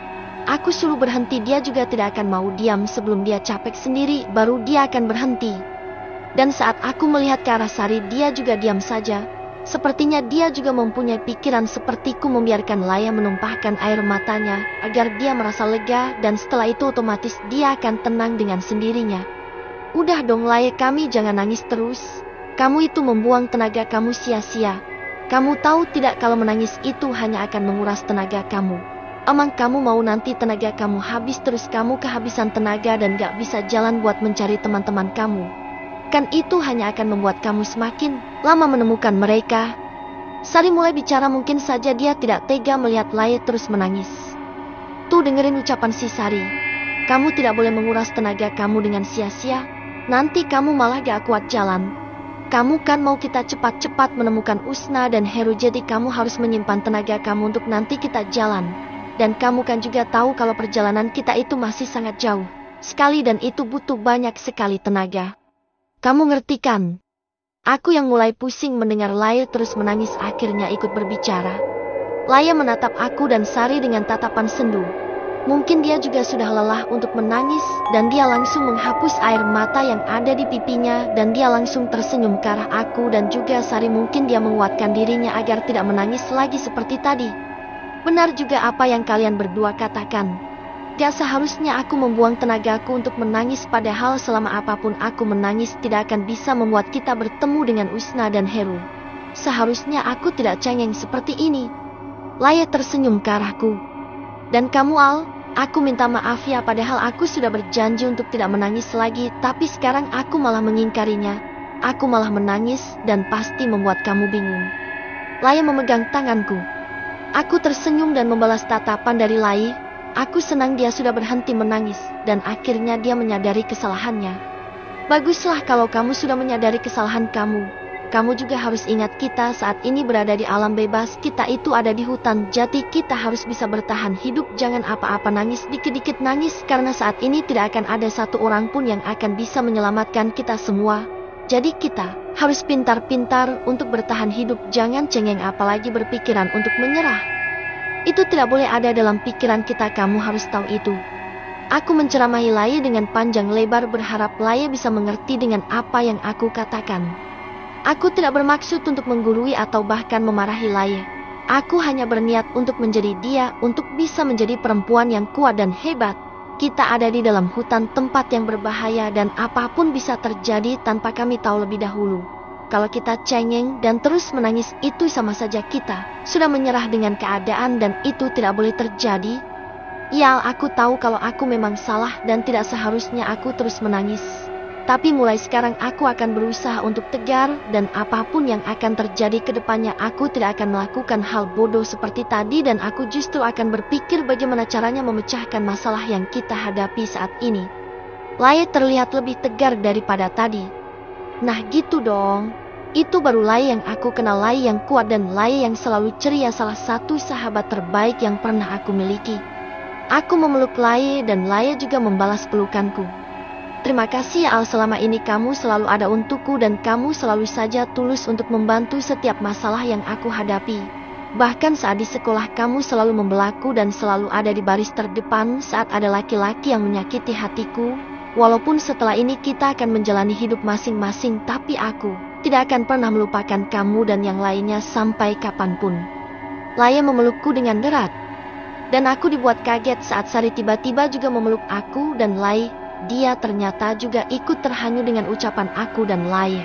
S1: Aku suruh berhenti, dia juga tidak akan mau diam. Sebelum dia capek sendiri, baru dia akan berhenti. Dan saat aku melihat ke arah Sari, dia juga diam saja. Sepertinya dia juga mempunyai pikiran sepertiku, membiarkan Laya menumpahkan air matanya agar dia merasa lega, dan setelah itu otomatis dia akan tenang dengan sendirinya. Udah dong Laya, kami jangan nangis terus. Kamu itu membuang tenaga kamu sia-sia. Kamu tahu tidak kalau menangis itu hanya akan menguras tenaga kamu. Emang kamu mau nanti tenaga kamu habis terus kamu kehabisan tenaga dan gak bisa jalan buat mencari teman-teman kamu? Kan itu hanya akan membuat kamu semakin lama menemukan mereka. Sari mulai bicara, mungkin saja dia tidak tega melihat Laye terus menangis. Tuh, dengerin ucapan si Sari. Kamu tidak boleh menguras tenaga kamu dengan sia-sia. Nanti kamu malah gak kuat jalan. Kamu kan mau kita cepat-cepat menemukan Usna dan Heru, jadi kamu harus menyimpan tenaga kamu untuk nanti kita jalan. Dan kamu kan juga tahu kalau perjalanan kita itu masih sangat jauh sekali dan itu butuh banyak sekali tenaga. Kamu ngerti kan? Aku yang mulai pusing mendengar Laye terus menangis akhirnya ikut berbicara. Laye menatap aku dan Sari dengan tatapan sendu. Mungkin dia juga sudah lelah untuk menangis dan dia langsung menghapus air mata yang ada di pipinya dan dia langsung tersenyum ke arah aku dan juga Sari. Mungkin dia menguatkan dirinya agar tidak menangis lagi seperti tadi. Benar juga apa yang kalian berdua katakan. Gak seharusnya aku membuang tenagaku untuk menangis, padahal selama apapun aku menangis tidak akan bisa membuat kita bertemu dengan Usna dan Heru. Seharusnya aku tidak cengeng seperti ini. Laye tersenyum ke arahku. Dan kamu Al, aku minta maaf ya, padahal aku sudah berjanji untuk tidak menangis lagi, tapi sekarang aku malah mengingkarinya. Aku malah menangis dan pasti membuat kamu bingung. Laye memegang tanganku. Aku tersenyum dan membalas tatapan dari Laye. Aku senang dia sudah berhenti menangis dan akhirnya dia menyadari kesalahannya. Baguslah kalau kamu sudah menyadari kesalahan kamu. Kamu juga harus ingat kita saat ini berada di alam bebas, kita itu ada di hutan, jadi kita harus bisa bertahan hidup. Jangan apa-apa nangis, dikit-dikit nangis, karena saat ini tidak akan ada satu orang pun yang akan bisa menyelamatkan kita semua. Jadi kita harus pintar-pintar untuk bertahan hidup, jangan cengeng apalagi berpikiran untuk menyerah. Itu tidak boleh ada dalam pikiran kita, kamu harus tahu itu. Aku menceramahi Laye dengan panjang lebar berharap Laye bisa mengerti dengan apa yang aku katakan. Aku tidak bermaksud untuk menggurui atau bahkan memarahi Laye. Aku hanya berniat untuk menjadi dia, untuk bisa menjadi perempuan yang kuat dan hebat. Kita ada di dalam hutan, tempat yang berbahaya dan apapun bisa terjadi tanpa kami tahu lebih dahulu. Kalau kita cengeng dan terus menangis, itu sama saja kita sudah menyerah dengan keadaan dan itu tidak boleh terjadi. Ya, aku tahu kalau aku memang salah dan tidak seharusnya aku terus menangis. Tapi mulai sekarang aku akan berusaha untuk tegar dan apapun yang akan terjadi ke depannya aku tidak akan melakukan hal bodoh seperti tadi dan aku justru akan berpikir bagaimana caranya memecahkan masalah yang kita hadapi saat ini. Laye terlihat lebih tegar daripada tadi. Nah gitu dong, itu baru Laye yang aku kenal, Laye yang kuat dan Laye yang selalu ceria, salah satu sahabat terbaik yang pernah aku miliki. Aku memeluk Laye dan Laye juga membalas pelukanku. Terima kasih ya Al, selama ini kamu selalu ada untukku dan kamu selalu saja tulus untuk membantu setiap masalah yang aku hadapi. Bahkan saat di sekolah kamu selalu membelaku dan selalu ada di baris terdepan saat ada laki-laki yang menyakiti hatiku. Walaupun setelah ini kita akan menjalani hidup masing-masing, tapi aku tidak akan pernah melupakan kamu dan yang lainnya sampai kapanpun. Laye memelukku dengan erat. Dan aku dibuat kaget saat Sari tiba-tiba juga memeluk aku dan Laye. Dia ternyata juga ikut terhanyut dengan ucapan aku dan Laye.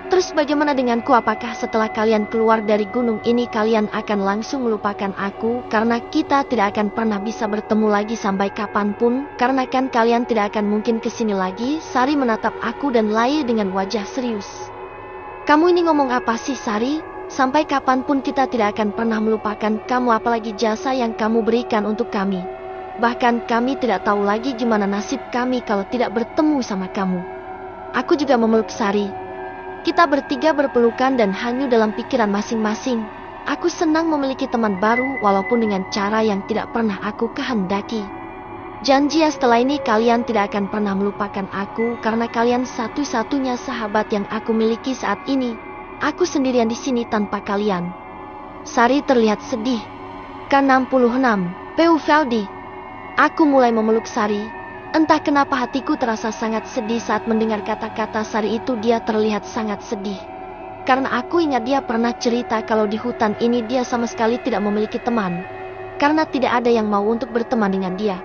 S1: Terus bagaimana denganku? Apakah setelah kalian keluar dari gunung ini kalian akan langsung melupakan aku? Karena kita tidak akan pernah bisa bertemu lagi sampai kapanpun. Karena kan kalian tidak akan mungkin kesini lagi. Sari menatap aku dan Laye dengan wajah serius. Kamu ini ngomong apa sih Sari? Sampai kapanpun kita tidak akan pernah melupakan kamu, apalagi jasa yang kamu berikan untuk kami. Bahkan kami tidak tahu lagi gimana nasib kami kalau tidak bertemu sama kamu. Aku juga memeluk Sari. Kita bertiga berpelukan dan hanyut dalam pikiran masing-masing. Aku senang memiliki teman baru walaupun dengan cara yang tidak pernah aku kehendaki. Janji ya, setelah ini kalian tidak akan pernah melupakan aku karena kalian satu-satunya sahabat yang aku miliki saat ini. Aku sendirian di sini tanpa kalian. Sari terlihat sedih. K66 Peu Feldi. Aku mulai memeluk Sari. Entah kenapa hatiku terasa sangat sedih saat mendengar kata-kata Sari itu. Dia terlihat sangat sedih. Karena aku ingat dia pernah cerita kalau di hutan ini dia sama sekali tidak memiliki teman. Karena tidak ada yang mau untuk berteman dengan dia.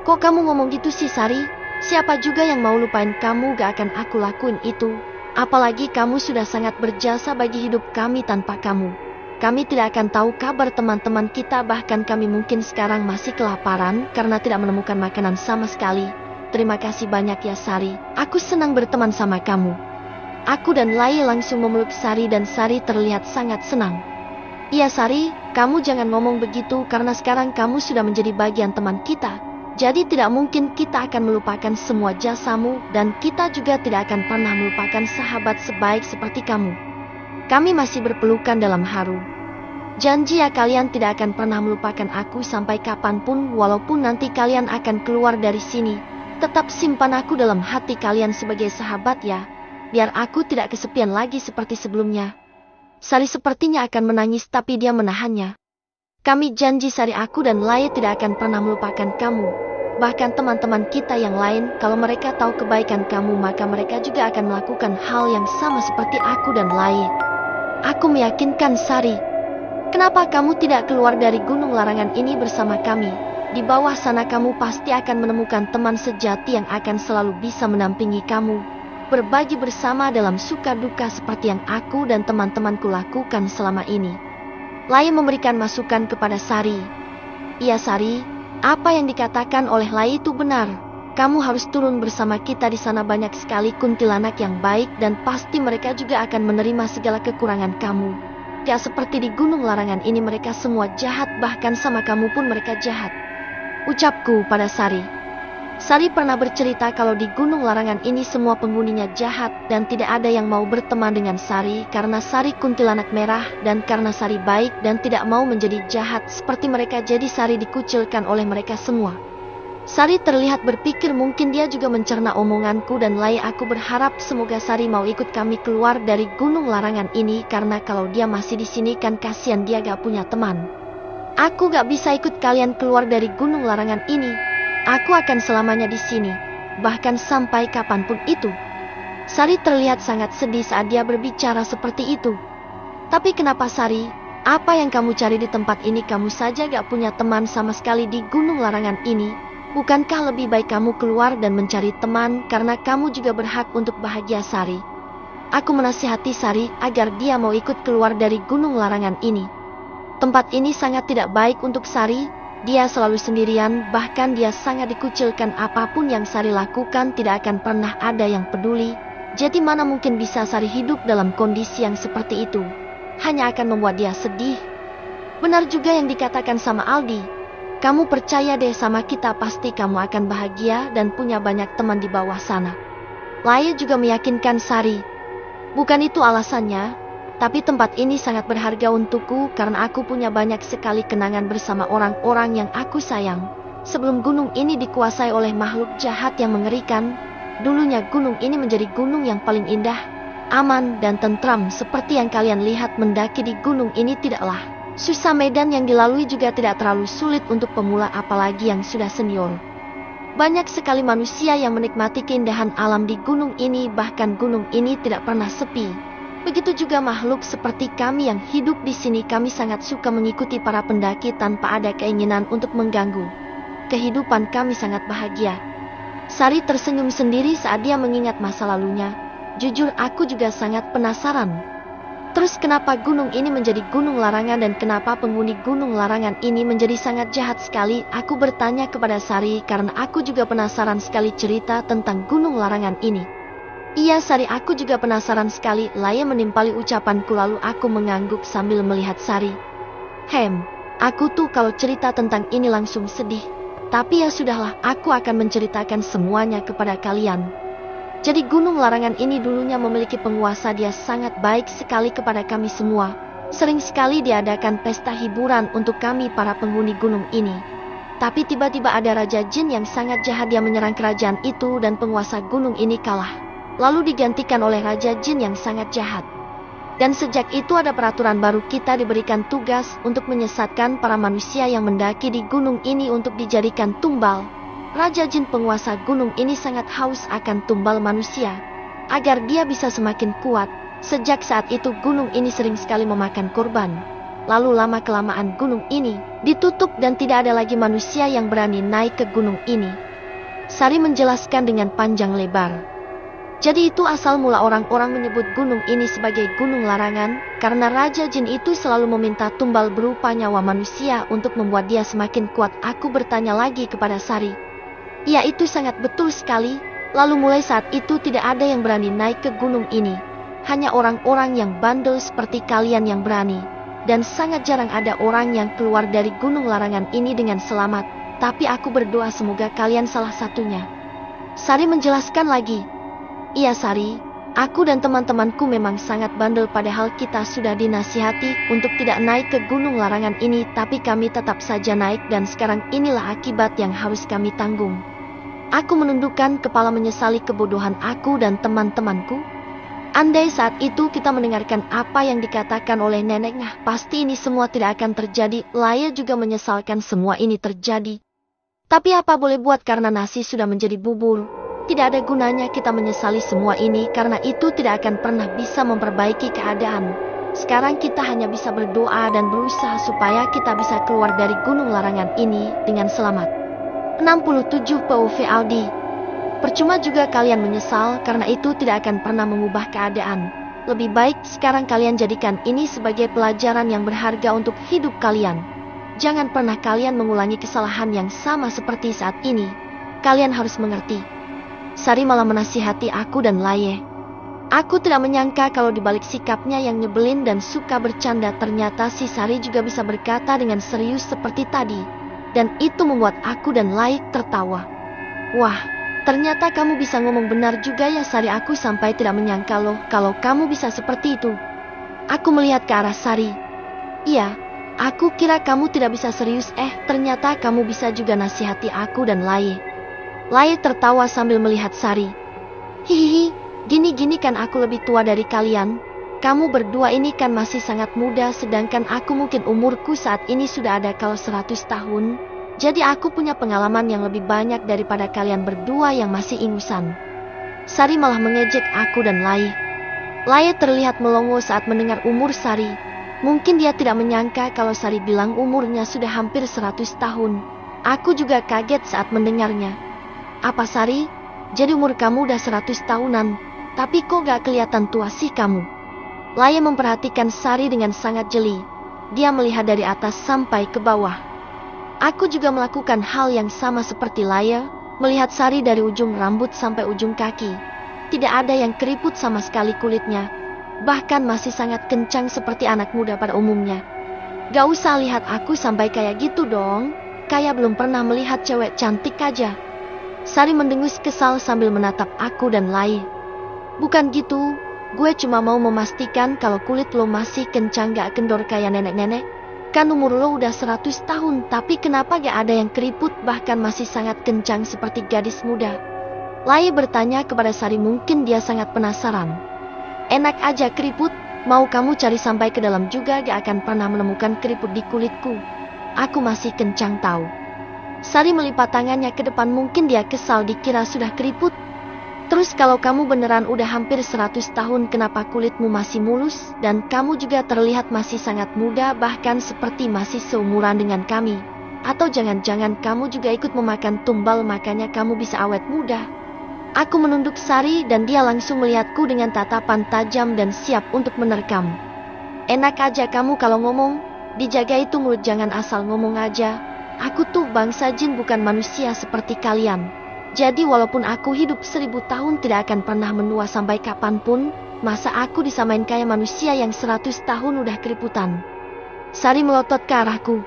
S1: Kok kamu ngomong gitu sih Sari? Siapa juga yang mau lupain kamu? Gak akan aku lakuin itu. Apalagi kamu sudah sangat berjasa bagi hidup kami. Tanpa kamu, kami tidak akan tahu kabar teman-teman kita. Bahkan kami mungkin sekarang masih kelaparan karena tidak menemukan makanan sama sekali. Terima kasih banyak ya Sari. Aku senang berteman sama kamu." Aku dan Lai langsung memeluk Sari dan Sari terlihat sangat senang. "Iya Sari, kamu jangan ngomong begitu karena sekarang kamu sudah menjadi bagian teman kita. Jadi tidak mungkin kita akan melupakan semua jasamu dan kita juga tidak akan pernah melupakan sahabat sebaik seperti kamu. Kami masih berpelukan dalam haru. Janji ya kalian tidak akan pernah melupakan aku sampai kapanpun. Walaupun nanti kalian akan keluar dari sini, tetap simpan aku dalam hati kalian sebagai sahabat ya. Biar aku tidak kesepian lagi seperti sebelumnya." Sari sepertinya akan menangis tapi dia menahannya. "Kami janji Sari, aku dan Lai tidak akan pernah melupakan kamu. Bahkan teman-teman kita yang lain, kalau mereka tahu kebaikan kamu maka mereka juga akan melakukan hal yang sama seperti aku dan Lai." Aku meyakinkan Sari, "Kenapa kamu tidak keluar dari gunung larangan ini bersama kami? Di bawah sana kamu pasti akan menemukan teman sejati yang akan selalu bisa mendampingi kamu, berbagi bersama dalam suka duka seperti yang aku dan teman-temanku lakukan selama ini." Lai memberikan masukan kepada Sari. "Iya Sari, apa yang dikatakan oleh Lai itu benar. Kamu harus turun bersama kita. Di sana banyak sekali kuntilanak yang baik dan pasti mereka juga akan menerima segala kekurangan kamu. Gak seperti di gunung larangan ini mereka semua jahat, bahkan sama kamu pun mereka jahat." Ucapku pada Sari. Sari pernah bercerita kalau di gunung larangan ini semua penghuninya jahat dan tidak ada yang mau berteman dengan Sari karena Sari kuntilanak merah dan karena Sari baik dan tidak mau menjadi jahat seperti mereka, jadi Sari dikucilkan oleh mereka semua. Sari terlihat berpikir mungkin dia juga mencerna omonganku dan Lai. Aku berharap semoga Sari mau ikut kami keluar dari gunung larangan ini karena kalau dia masih di sini kan kasihan dia gak punya teman. Aku gak bisa ikut kalian keluar dari gunung larangan ini. Aku akan selamanya di sini, bahkan sampai kapanpun itu. Sari terlihat sangat sedih saat dia berbicara seperti itu. "Tapi kenapa Sari? Apa yang kamu cari di tempat ini? Kamu saja gak punya teman sama sekali di gunung larangan ini. Bukankah lebih baik kamu keluar dan mencari teman karena kamu juga berhak untuk bahagia?" Sari. Aku menasihati Sari agar dia mau ikut keluar dari gunung larangan ini. Tempat ini sangat tidak baik untuk Sari. Dia selalu sendirian, bahkan dia sangat dikucilkan. Apapun yang Sari lakukan tidak akan pernah ada yang peduli. Jadi mana mungkin bisa Sari hidup dalam kondisi yang seperti itu? Hanya akan membuat dia sedih. Benar juga yang dikatakan sama Aldi. Kamu percaya deh sama kita, pasti kamu akan bahagia dan punya banyak teman di bawah sana. Lai juga meyakinkan Sari. Bukan itu alasannya. Tapi tempat ini sangat berharga untukku karena aku punya banyak sekali kenangan bersama orang-orang yang aku sayang. Sebelum gunung ini dikuasai oleh makhluk jahat yang mengerikan, dulunya gunung ini menjadi gunung yang paling indah, aman dan tentram. Seperti yang kalian lihat, mendaki di gunung ini tidaklah susah. Medan yang dilalui juga tidak terlalu sulit untuk pemula, apalagi yang sudah senior. Banyak sekali manusia yang menikmati keindahan alam di gunung ini, bahkan gunung ini tidak pernah sepi. Begitu juga makhluk seperti kami yang hidup di sini. Kami sangat suka mengikuti para pendaki tanpa ada keinginan untuk mengganggu. Kehidupan kami sangat bahagia. Sari tersenyum sendiri saat dia mengingat masa lalunya. Jujur aku juga sangat penasaran. Terus kenapa gunung ini menjadi gunung larangan dan kenapa penghuni gunung larangan ini menjadi sangat jahat sekali? Aku bertanya kepada Sari karena aku juga penasaran sekali cerita tentang gunung larangan ini. "Iya Sari, aku juga penasaran sekali." Lai menimpali ucapanku lalu aku mengangguk sambil melihat Sari. Aku tuh kalau cerita tentang ini langsung sedih. Tapi ya sudahlah, aku akan menceritakan semuanya kepada kalian. Jadi gunung larangan ini dulunya memiliki penguasa. Dia sangat baik sekali kepada kami semua. Sering sekali diadakan pesta hiburan untuk kami para penghuni gunung ini. Tapi tiba-tiba ada Raja Jin yang sangat jahat. Dia menyerang kerajaan itu dan penguasa gunung ini kalah. Lalu digantikan oleh Raja Jin yang sangat jahat. Dan sejak itu ada peraturan baru, kita diberikan tugas untuk menyesatkan para manusia yang mendaki di gunung ini untuk dijadikan tumbal. Raja Jin penguasa gunung ini sangat haus akan tumbal manusia, agar dia bisa semakin kuat. Sejak saat itu gunung ini sering sekali memakan korban. Lalu lama-kelamaan gunung ini ditutup dan tidak ada lagi manusia yang berani naik ke gunung ini. Sari menjelaskan dengan panjang lebar. Jadi itu asal mula orang-orang menyebut gunung ini sebagai gunung larangan, karena Raja Jin itu selalu meminta tumbal berupa nyawa manusia untuk membuat dia semakin kuat. Aku bertanya lagi kepada Sari. Ya, itu sangat betul sekali. Lalu mulai saat itu tidak ada yang berani naik ke gunung ini. Hanya orang-orang yang bandel seperti kalian yang berani. Dan sangat jarang ada orang yang keluar dari gunung larangan ini dengan selamat. Tapi aku berdoa semoga kalian salah satunya. Sari menjelaskan lagi. Iya Sari, aku dan teman-temanku memang sangat bandel, padahal kita sudah dinasihati untuk tidak naik ke gunung larangan ini, tapi kami tetap saja naik dan sekarang inilah akibat yang harus kami tanggung. Aku menundukkan kepala menyesali kebodohan aku dan teman-temanku. Andai saat itu kita mendengarkan apa yang dikatakan oleh neneknya, pasti ini semua tidak akan terjadi. Laya juga menyesalkan semua ini terjadi. Tapi apa boleh buat, karena nasi sudah menjadi bubur. Tidak ada gunanya kita menyesali semua ini, karena itu tidak akan pernah bisa memperbaiki keadaan. Sekarang kita hanya bisa berdoa dan berusaha supaya kita bisa keluar dari gunung larangan ini dengan selamat. 67 POV Aldi. Percuma juga kalian menyesal, karena itu tidak akan pernah mengubah keadaan. Lebih baik sekarang kalian jadikan ini sebagai pelajaran yang berharga untuk hidup kalian. Jangan pernah kalian mengulangi kesalahan yang sama seperti saat ini. Kalian harus mengerti. Sari malah menasihati aku dan Laye. Aku tidak menyangka kalau dibalik sikapnya yang nyebelin dan suka bercanda, ternyata si Sari juga bisa berkata dengan serius seperti tadi. Dan itu membuat aku dan Laye tertawa. Wah, ternyata kamu bisa ngomong benar juga ya Sari, aku sampai tidak menyangka loh kalau kamu bisa seperti itu. Aku melihat ke arah Sari. Iya, aku kira kamu tidak bisa serius, ternyata kamu bisa juga nasihati aku dan Laye. Laye tertawa sambil melihat Sari. Hihihi, gini-gini kan aku lebih tua dari kalian. Kamu berdua ini kan masih sangat muda, sedangkan aku mungkin umurku saat ini sudah ada kalau 100 tahun. Jadi aku punya pengalaman yang lebih banyak daripada kalian berdua yang masih ingusan. Sari malah mengejek aku dan Laye. Laye terlihat melongo saat mendengar umur Sari. Mungkin dia tidak menyangka kalau Sari bilang umurnya sudah hampir 100 tahun. Aku juga kaget saat mendengarnya. Apa Sari? Jadi umur kamu udah 100 tahunan, tapi kok gak kelihatan tua sih kamu? Laye memperhatikan Sari dengan sangat jeli. Dia melihat dari atas sampai ke bawah. Aku juga melakukan hal yang sama seperti Laye, melihat Sari dari ujung rambut sampai ujung kaki. Tidak ada yang keriput sama sekali kulitnya, bahkan masih sangat kencang seperti anak muda pada umumnya. Gak usah lihat aku sampai kayak gitu dong, kayak belum pernah melihat cewek cantik aja. Sari mendengus kesal sambil menatap aku dan Laye. Bukan gitu, gue cuma mau memastikan kalau kulit lo masih kencang gak kendor kayak nenek-nenek. Kan umur lo udah 100 tahun, tapi kenapa gak ada yang keriput bahkan masih sangat kencang seperti gadis muda? Laye bertanya kepada Sari, mungkin dia sangat penasaran. Enak aja keriput, mau kamu cari sampai ke dalam juga gak akan pernah menemukan keriput di kulitku. Aku masih kencang tahu. Sari melipat tangannya ke depan, mungkin dia kesal dikira sudah keriput. Terus kalau kamu beneran udah hampir 100 tahun, kenapa kulitmu masih mulus? Dan kamu juga terlihat masih sangat muda, bahkan seperti masih seumuran dengan kami. Atau jangan-jangan kamu juga ikut memakan tumbal makanya kamu bisa awet muda? Aku menunduk Sari dan dia langsung melihatku dengan tatapan tajam dan siap untuk menerkam. Enak aja kamu kalau ngomong, dijaga itu mulut, jangan asal ngomong aja. Aku tuh bangsa jin, bukan manusia seperti kalian. Jadi walaupun aku hidup 1000 tahun tidak akan pernah menua sampai kapanpun. Masa aku disamain kayak manusia yang 100 tahun udah keriputan? Sari melotot ke arahku.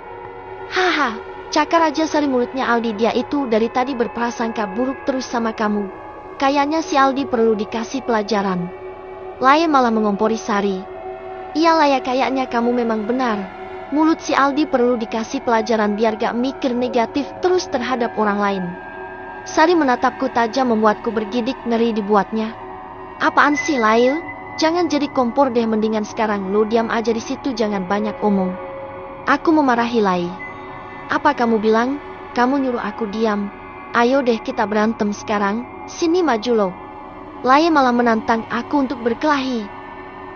S1: Haha, cakar aja Sari, mulutnya Aldi, dia itu dari tadi berprasangka buruk terus sama kamu. Kayaknya si Aldi perlu dikasih pelajaran. Laye malah mengompori Sari. Iya Laye, kayaknya kamu memang benar. Mulut si Aldi perlu dikasih pelajaran biar gak mikir negatif terus terhadap orang lain. Sari menatapku tajam membuatku bergidik ngeri dibuatnya. Apaan sih Lail? Jangan jadi kompor deh, mendingan sekarang lo diam aja di situ, jangan banyak omong. Aku memarahi Lai. Apa kamu bilang? Kamu nyuruh aku diam. Ayo deh kita berantem sekarang, sini maju lo. Lai malah menantang aku untuk berkelahi.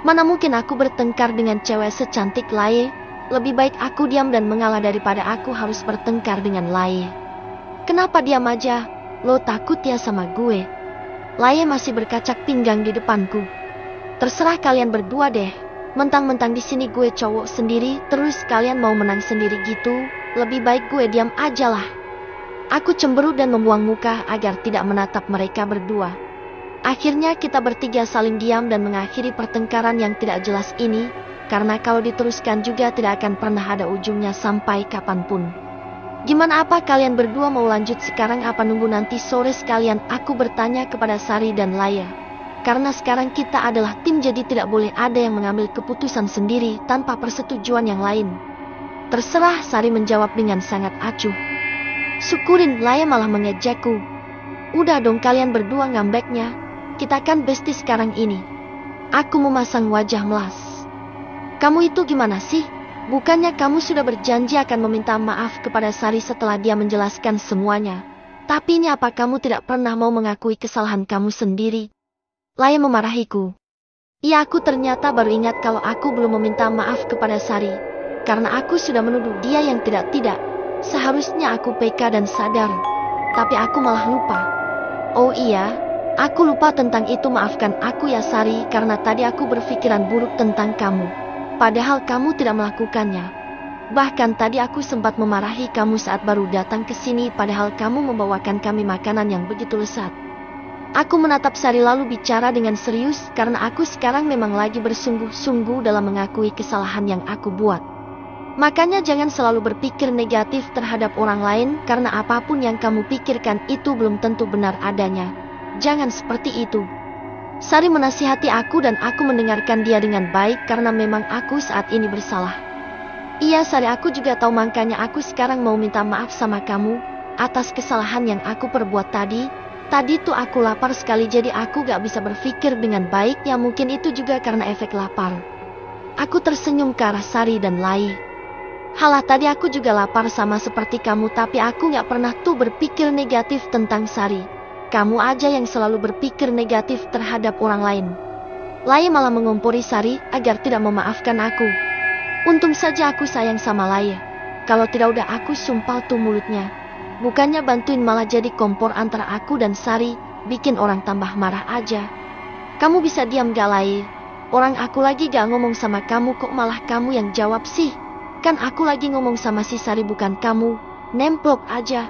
S1: Mana mungkin aku bertengkar dengan cewek secantik Lai. Lebih baik aku diam dan mengalah daripada aku harus bertengkar dengan Lai. Kenapa diam aja? Lo takut ya sama gue? Laye masih berkacak pinggang di depanku. Terserah kalian berdua deh. Mentang-mentang di sini gue cowok sendiri, terus kalian mau menang sendiri gitu. Lebih baik gue diam aja lah. Aku cemberut dan membuang muka agar tidak menatap mereka berdua. Akhirnya kita bertiga saling diam dan mengakhiri pertengkaran yang tidak jelas ini, karena kalau diteruskan juga tidak akan pernah ada ujungnya sampai kapanpun. Gimana, apa kalian berdua mau lanjut sekarang apa nunggu nanti sore sekalian? Aku bertanya kepada Sari dan Laya. Karena sekarang kita adalah tim, jadi tidak boleh ada yang mengambil keputusan sendiri tanpa persetujuan yang lain. Terserah, Sari menjawab dengan sangat acuh. Syukurin, Laya malah mengejekku. Udah dong kalian berdua ngambeknya. Kita kan bestie sekarang ini. Aku memasang wajah melas. Kamu itu gimana sih? Bukannya kamu sudah berjanji akan meminta maaf kepada Sari setelah dia menjelaskan semuanya? Tapi ini apa kamu tidak pernah mau mengakui kesalahan kamu sendiri? Laya memarahiku. Iya, aku ternyata baru ingat kalau aku belum meminta maaf kepada Sari. Karena aku sudah menuduh dia yang tidak-tidak. Seharusnya aku peka dan sadar. Tapi aku malah lupa. Oh iya, aku lupa tentang itu. Maafkan aku ya Sari, karena tadi aku berpikiran buruk tentang kamu. Padahal kamu tidak melakukannya. Bahkan tadi aku sempat memarahi kamu saat baru datang ke sini, padahal kamu membawakan kami makanan yang begitu lezat. Aku menatap Sari lalu bicara dengan serius, karena aku sekarang memang lagi bersungguh-sungguh dalam mengakui kesalahan yang aku buat. Makanya jangan selalu berpikir negatif terhadap orang lain, karena apapun yang kamu pikirkan itu belum tentu benar adanya. Jangan seperti itu. Sari menasihati aku dan aku mendengarkan dia dengan baik karena memang aku saat ini bersalah. Iya Sari, aku juga tahu, makanya aku sekarang mau minta maaf sama kamu atas kesalahan yang aku perbuat tadi. Tadi tuh aku lapar sekali, jadi aku gak bisa berpikir dengan baik. Ya mungkin itu juga karena efek lapar. Aku tersenyum ke arah Sari dan Lai. Halah, tadi aku juga lapar sama seperti kamu, tapi aku gak pernah tuh berpikir negatif tentang Sari. Kamu aja yang selalu berpikir negatif terhadap orang lain. Lai malah mengompori Sari agar tidak memaafkan aku. Untung saja aku sayang sama Lai. Kalau tidak udah aku sumpal tuh mulutnya. Bukannya bantuin malah jadi kompor antara aku dan Sari, bikin orang tambah marah aja. Kamu bisa diam gak Lai? Orang aku lagi gak ngomong sama kamu kok malah kamu yang jawab sih? Kan aku lagi ngomong sama si Sari bukan kamu. Nemplok aja.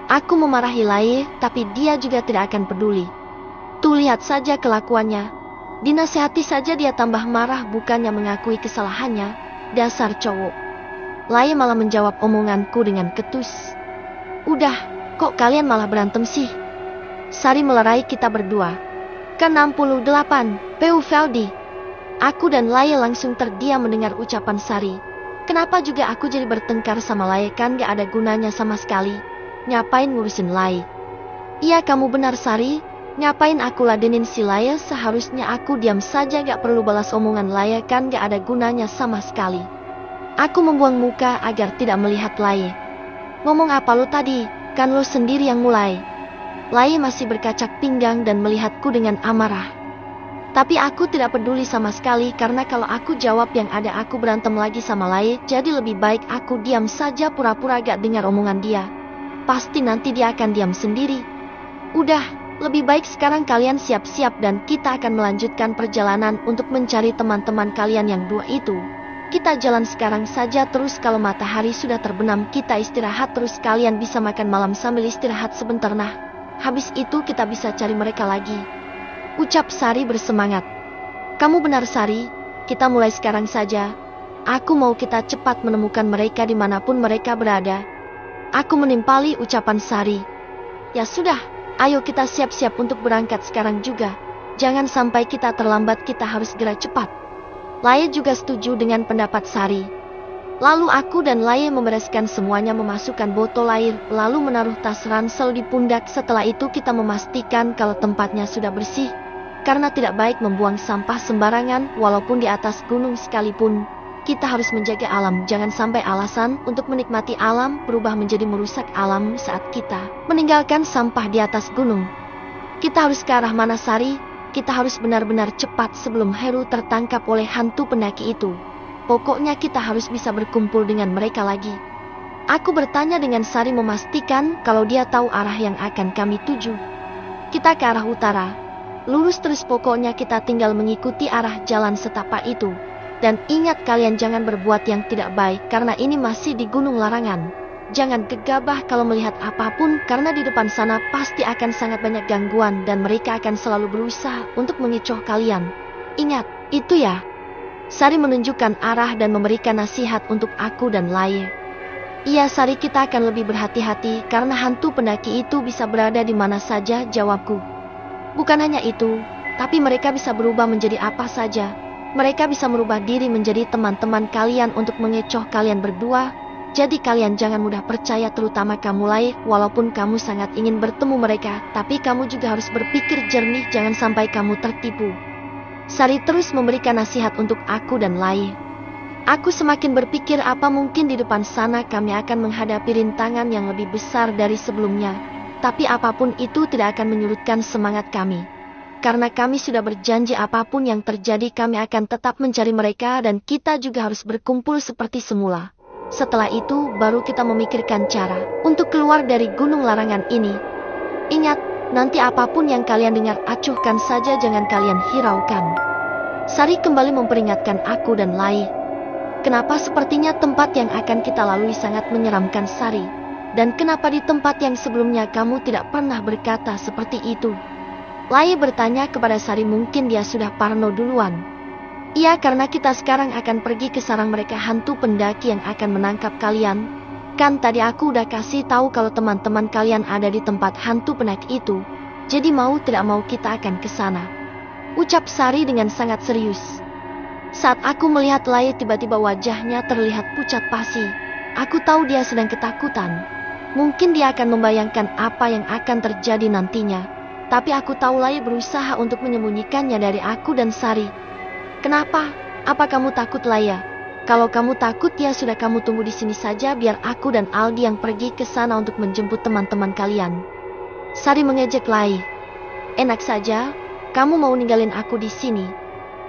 S1: Aku memarahi Lai, tapi dia juga tidak akan peduli. Tuh lihat saja kelakuannya. Dinasehati saja dia tambah marah, bukannya mengakui kesalahannya. Dasar cowok. Lai malah menjawab omonganku dengan ketus. Udah, kok kalian malah berantem sih? Sari melerai kita berdua. Ke-68, Peu Feldi. Aku dan Lai langsung terdiam mendengar ucapan Sari. Kenapa juga aku jadi bertengkar sama Lai, kan gak ada gunanya sama sekali. Ngapain ngurusin Lai? Iya kamu benar Sari. Ngapain aku ladenin si Lai? Seharusnya aku diam saja, gak perlu balas omongan Lai, kan gak ada gunanya sama sekali. Aku membuang muka agar tidak melihat Lai. Ngomong apa lo tadi? Kan lo sendiri yang mulai. Lai masih berkacak pinggang dan melihatku dengan amarah. Tapi aku tidak peduli sama sekali, karena kalau aku jawab yang ada aku berantem lagi sama Lai. Jadi lebih baik aku diam saja, pura-pura gak dengar omongan dia. Pasti nanti dia akan diam sendiri. Udah, lebih baik sekarang kalian siap-siap dan kita akan melanjutkan perjalanan untuk mencari teman-teman kalian yang dua itu. Kita jalan sekarang saja, terus kalau matahari sudah terbenam kita istirahat, terus kalian bisa makan malam sambil istirahat sebentar. Nah, habis itu kita bisa cari mereka lagi. Ucap Sari bersemangat. Kamu benar Sari, kita mulai sekarang saja. Aku mau kita cepat menemukan mereka dimanapun mereka berada. Aku menimpali ucapan Sari. Ya sudah, ayo kita siap-siap untuk berangkat sekarang juga. Jangan sampai kita terlambat, kita harus segera cepat. Lai juga setuju dengan pendapat Sari. Lalu aku dan Lai membereskan semuanya, memasukkan botol air, lalu menaruh tas ransel di pundak. Setelah itu kita memastikan kalau tempatnya sudah bersih. Karena tidak baik membuang sampah sembarangan, walaupun di atas gunung sekalipun. Kita harus menjaga alam, jangan sampai alasan untuk menikmati alam berubah menjadi merusak alam saat kita meninggalkan sampah di atas gunung. Kita harus ke arah mana Sari? Kita harus benar-benar cepat sebelum Heru tertangkap oleh hantu pendaki itu. Pokoknya kita harus bisa berkumpul dengan mereka lagi. Aku bertanya dengan Sari memastikan kalau dia tahu arah yang akan kami tuju. Kita ke arah utara. Lurus terus, pokoknya kita tinggal mengikuti arah jalan setapak itu. Dan ingat, kalian jangan berbuat yang tidak baik karena ini masih di Gunung Larangan. Jangan gegabah kalau melihat apapun karena di depan sana pasti akan sangat banyak gangguan dan mereka akan selalu berusaha untuk mengecoh kalian. Ingat, itu ya. Sari menunjukkan arah dan memberikan nasihat untuk aku dan Lai. Iya Sari, kita akan lebih berhati-hati karena hantu pendaki itu bisa berada di mana saja, jawabku. Bukan hanya itu, tapi mereka bisa berubah menjadi apa saja. Mereka bisa merubah diri menjadi teman-teman kalian untuk mengecoh kalian berdua. Jadi kalian jangan mudah percaya, terutama kamu Lai. Walaupun kamu sangat ingin bertemu mereka, tapi kamu juga harus berpikir jernih, jangan sampai kamu tertipu. Sari terus memberikan nasihat untuk aku dan Lai. Aku semakin berpikir apa mungkin di depan sana kami akan menghadapi rintangan yang lebih besar dari sebelumnya. Tapi apapun itu tidak akan menyurutkan semangat kami. Karena kami sudah berjanji apapun yang terjadi kami akan tetap mencari mereka dan kita juga harus berkumpul seperti semula. Setelah itu baru kita memikirkan cara untuk keluar dari Gunung Larangan ini. Ingat, nanti apapun yang kalian dengar acuhkan saja, jangan kalian hiraukan. Sari kembali memperingatkan aku dan Lai. Kenapa sepertinya tempat yang akan kita lalui sangat menyeramkan, Sari? Dan kenapa di tempat yang sebelumnya kamu tidak pernah berkata seperti itu? Lai bertanya kepada Sari, mungkin dia sudah parno duluan. Iya, karena kita sekarang akan pergi ke sarang mereka hantu pendaki yang akan menangkap kalian. Kan tadi aku udah kasih tahu kalau teman-teman kalian ada di tempat hantu pendaki itu. Jadi mau tidak mau kita akan ke sana, ucap Sari dengan sangat serius. Saat aku melihat Lai, tiba-tiba wajahnya terlihat pucat pasi. Aku tahu dia sedang ketakutan. Mungkin dia akan membayangkan apa yang akan terjadi nantinya. Tapi aku tahu Lai berusaha untuk menyembunyikannya dari aku dan Sari. Kenapa? Apa kamu takut, Lai? Kalau kamu takut ya sudah, kamu tunggu di sini saja biar aku dan Aldi yang pergi ke sana untuk menjemput teman-teman kalian. Sari mengejek Lai. Enak saja, kamu mau ninggalin aku di sini?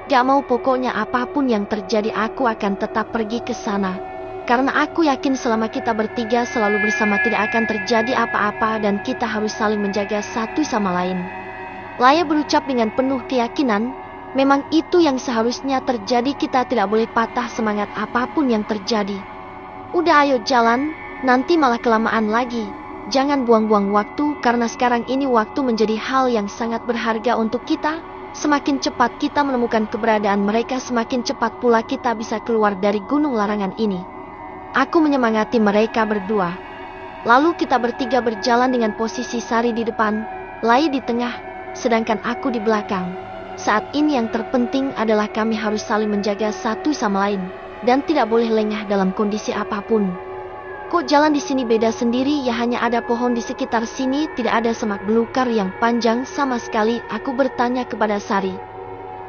S1: Gak mau, pokoknya apapun yang terjadi aku akan tetap pergi ke sana. Karena aku yakin selama kita bertiga selalu bersama tidak akan terjadi apa-apa dan kita harus saling menjaga satu sama lain. Lai berucap dengan penuh keyakinan. Memang itu yang seharusnya terjadi, kita tidak boleh patah semangat apapun yang terjadi. Udah ayo jalan, nanti malah kelamaan lagi. Jangan buang-buang waktu karena sekarang ini waktu menjadi hal yang sangat berharga untuk kita. Semakin cepat kita menemukan keberadaan mereka, semakin cepat pula kita bisa keluar dari Gunung Larangan ini. Aku menyemangati mereka berdua. Lalu kita bertiga berjalan dengan posisi Sari di depan, Lai di tengah, sedangkan aku di belakang. Saat ini yang terpenting adalah kami harus saling menjaga satu sama lain dan tidak boleh lengah dalam kondisi apapun. Kok jalan di sini beda sendiri ya, hanya ada pohon di sekitar sini, tidak ada semak belukar yang panjang sama sekali, aku bertanya kepada Sari.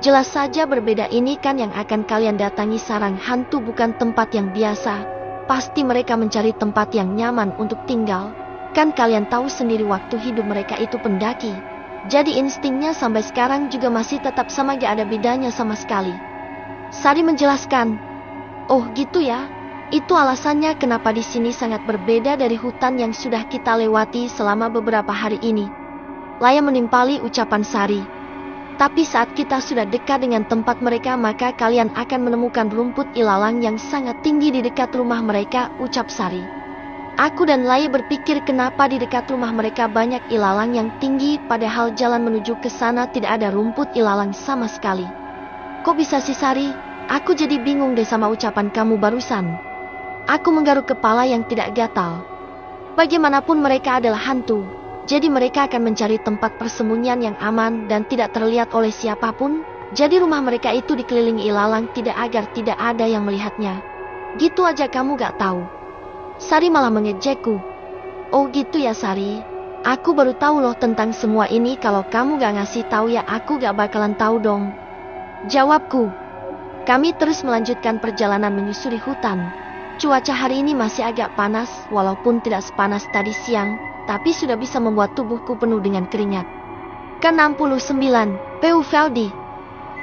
S1: Jelas saja berbeda, ini kan yang akan kalian datangi sarang hantu, bukan tempat yang biasa. Pasti mereka mencari tempat yang nyaman untuk tinggal. Kan kalian tahu sendiri waktu hidup mereka itu pendaki. Jadi instingnya sampai sekarang juga masih tetap sama, gak ada bedanya sama sekali. Sari menjelaskan. Oh gitu ya. Itu alasannya kenapa di sini sangat berbeda dari hutan yang sudah kita lewati selama beberapa hari ini. Lai menimpali ucapan Sari. Tapi saat kita sudah dekat dengan tempat mereka, maka kalian akan menemukan rumput ilalang yang sangat tinggi di dekat rumah mereka, ucap Sari. Aku dan Lai berpikir kenapa di dekat rumah mereka banyak ilalang yang tinggi, padahal jalan menuju ke sana tidak ada rumput ilalang sama sekali. Kok bisa sih, Sari? Aku jadi bingung deh sama ucapan kamu barusan. Aku menggaruk kepala yang tidak gatal. Bagaimanapun mereka adalah hantu. Jadi mereka akan mencari tempat persembunyian yang aman dan tidak terlihat oleh siapapun. Jadi rumah mereka itu dikelilingi ilalang tidak agar tidak ada yang melihatnya. Gitu aja kamu gak tahu. Sari malah mengejekku. Oh gitu ya Sari. Aku baru tahu loh tentang semua ini, kalau kamu gak ngasih tahu ya aku gak bakalan tahu dong, jawabku. Kami terus melanjutkan perjalanan menyusuri hutan. Cuaca hari ini masih agak panas, walaupun tidak sepanas tadi siang, tapi sudah bisa membuat tubuhku penuh dengan keringat. Ke-69, Peufaldi.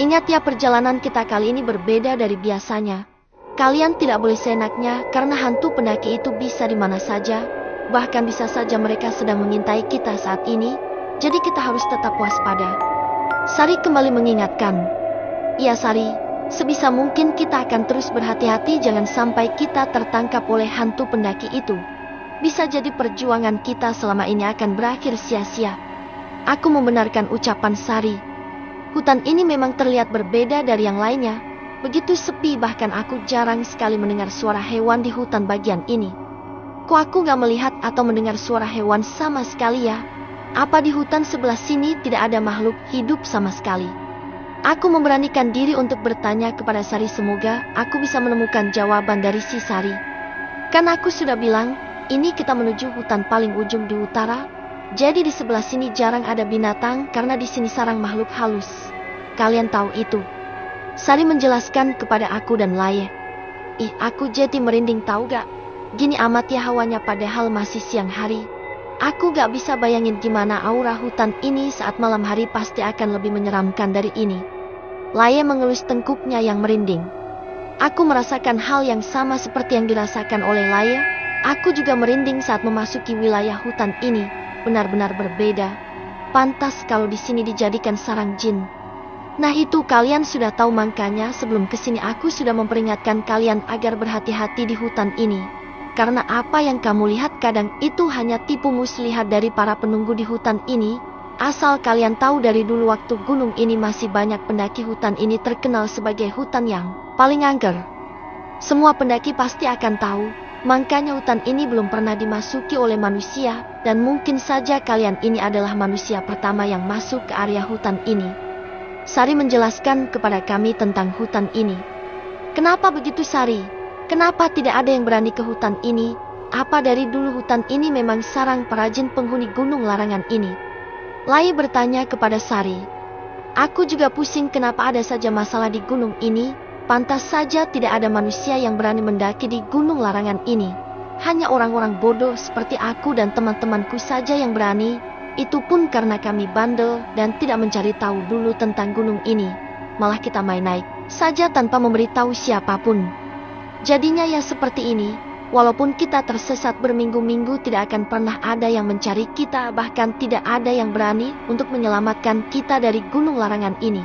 S1: Ingat ya, perjalanan kita kali ini berbeda dari biasanya. Kalian tidak boleh seenaknya, karena hantu pendaki itu bisa di mana saja. Bahkan bisa saja mereka sedang mengintai kita saat ini, jadi kita harus tetap waspada. Sari kembali mengingatkan. "Iya Sari, sebisa mungkin kita akan terus berhati-hati jangan sampai kita tertangkap oleh hantu pendaki itu. Bisa jadi perjuangan kita selama ini akan berakhir sia-sia." Aku membenarkan ucapan Sari. Hutan ini memang terlihat berbeda dari yang lainnya. Begitu sepi, bahkan aku jarang sekali mendengar suara hewan di hutan bagian ini. Kok aku gak melihat atau mendengar suara hewan sama sekali ya? Apa di hutan sebelah sini tidak ada makhluk hidup sama sekali? Aku memberanikan diri untuk bertanya kepada Sari, semoga aku bisa menemukan jawaban dari si Sari. Kan aku sudah bilang, ini kita menuju hutan paling ujung di utara. Jadi di sebelah sini jarang ada binatang karena di sini sarang makhluk halus. Kalian tahu itu. Sari menjelaskan kepada aku dan Laye. Aku jadi merinding, tahu gak? Gini amat ya hawanya padahal masih siang hari. Aku gak bisa bayangin gimana aura hutan ini saat malam hari, pasti akan lebih menyeramkan dari ini. Laye mengelus tengkuknya yang merinding. Aku merasakan hal yang sama seperti yang dirasakan oleh Laye. Aku juga merinding saat memasuki wilayah hutan ini. Benar-benar berbeda. Pantas kalau di sini dijadikan sarang jin. Nah itu kalian sudah tahu, makanya sebelum kesini aku sudah memperingatkan kalian agar berhati-hati di hutan ini. Karena apa yang kamu lihat kadang itu hanya tipu muslihat dari para penunggu di hutan ini. Asal kalian tahu, dari dulu waktu gunung ini masih banyak pendaki, hutan ini terkenal sebagai hutan yang paling angker. Semua pendaki pasti akan tahu. Makanya hutan ini belum pernah dimasuki oleh manusia, dan mungkin saja kalian ini adalah manusia pertama yang masuk ke area hutan ini. Sari menjelaskan kepada kami tentang hutan ini. Kenapa begitu Sari? Kenapa tidak ada yang berani ke hutan ini? Apa dari dulu hutan ini memang sarang perajin penghuni gunung larangan ini? Laye bertanya kepada Sari. Aku juga pusing, kenapa ada saja masalah di gunung ini. Pantas saja tidak ada manusia yang berani mendaki di gunung larangan ini. Hanya orang-orang bodoh seperti aku dan teman-temanku saja yang berani. Itu pun karena kami bandel dan tidak mencari tahu dulu tentang gunung ini. Malah kita main naik saja tanpa memberitahu siapapun. Jadinya ya seperti ini. Walaupun kita tersesat berminggu-minggu, tidak akan pernah ada yang mencari kita. Bahkan tidak ada yang berani untuk menyelamatkan kita dari gunung larangan ini.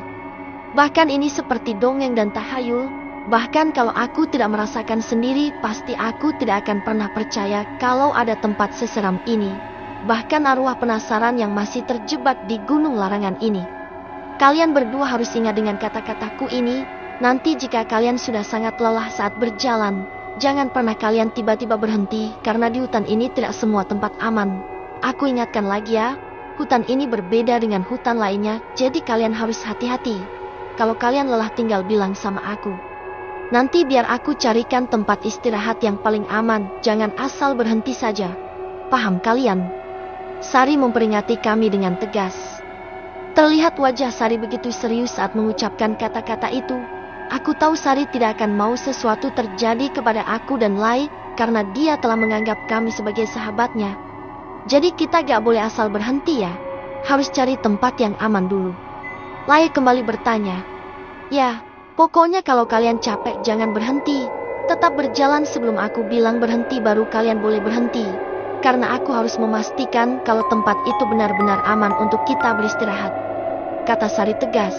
S1: Bahkan ini seperti dongeng dan tahayul. Bahkan kalau aku tidak merasakan sendiri, pasti aku tidak akan pernah percaya kalau ada tempat seseram ini. Bahkan arwah penasaran yang masih terjebak di gunung larangan ini. Kalian berdua harus ingat dengan kata-kataku ini. Nanti jika kalian sudah sangat lelah saat berjalan, jangan pernah kalian tiba-tiba berhenti, karena di hutan ini tidak semua tempat aman. Aku ingatkan lagi ya, hutan ini berbeda dengan hutan lainnya, jadi kalian harus hati-hati. Kalau kalian lelah tinggal bilang sama aku. Nanti biar aku carikan tempat istirahat yang paling aman, jangan asal berhenti saja. Paham kalian? Sari memperingati kami dengan tegas. Terlihat wajah Sari begitu serius saat mengucapkan kata-kata itu. Aku tahu Sari tidak akan mau sesuatu terjadi kepada aku dan Lai, karena dia telah menganggap kami sebagai sahabatnya. Jadi kita gak boleh asal berhenti ya. Harus cari tempat yang aman dulu. Lai kembali bertanya. Ya, pokoknya kalau kalian capek jangan berhenti. Tetap berjalan, sebelum aku bilang berhenti baru kalian boleh berhenti. Karena aku harus memastikan kalau tempat itu benar-benar aman untuk kita beristirahat. Kata Sari tegas.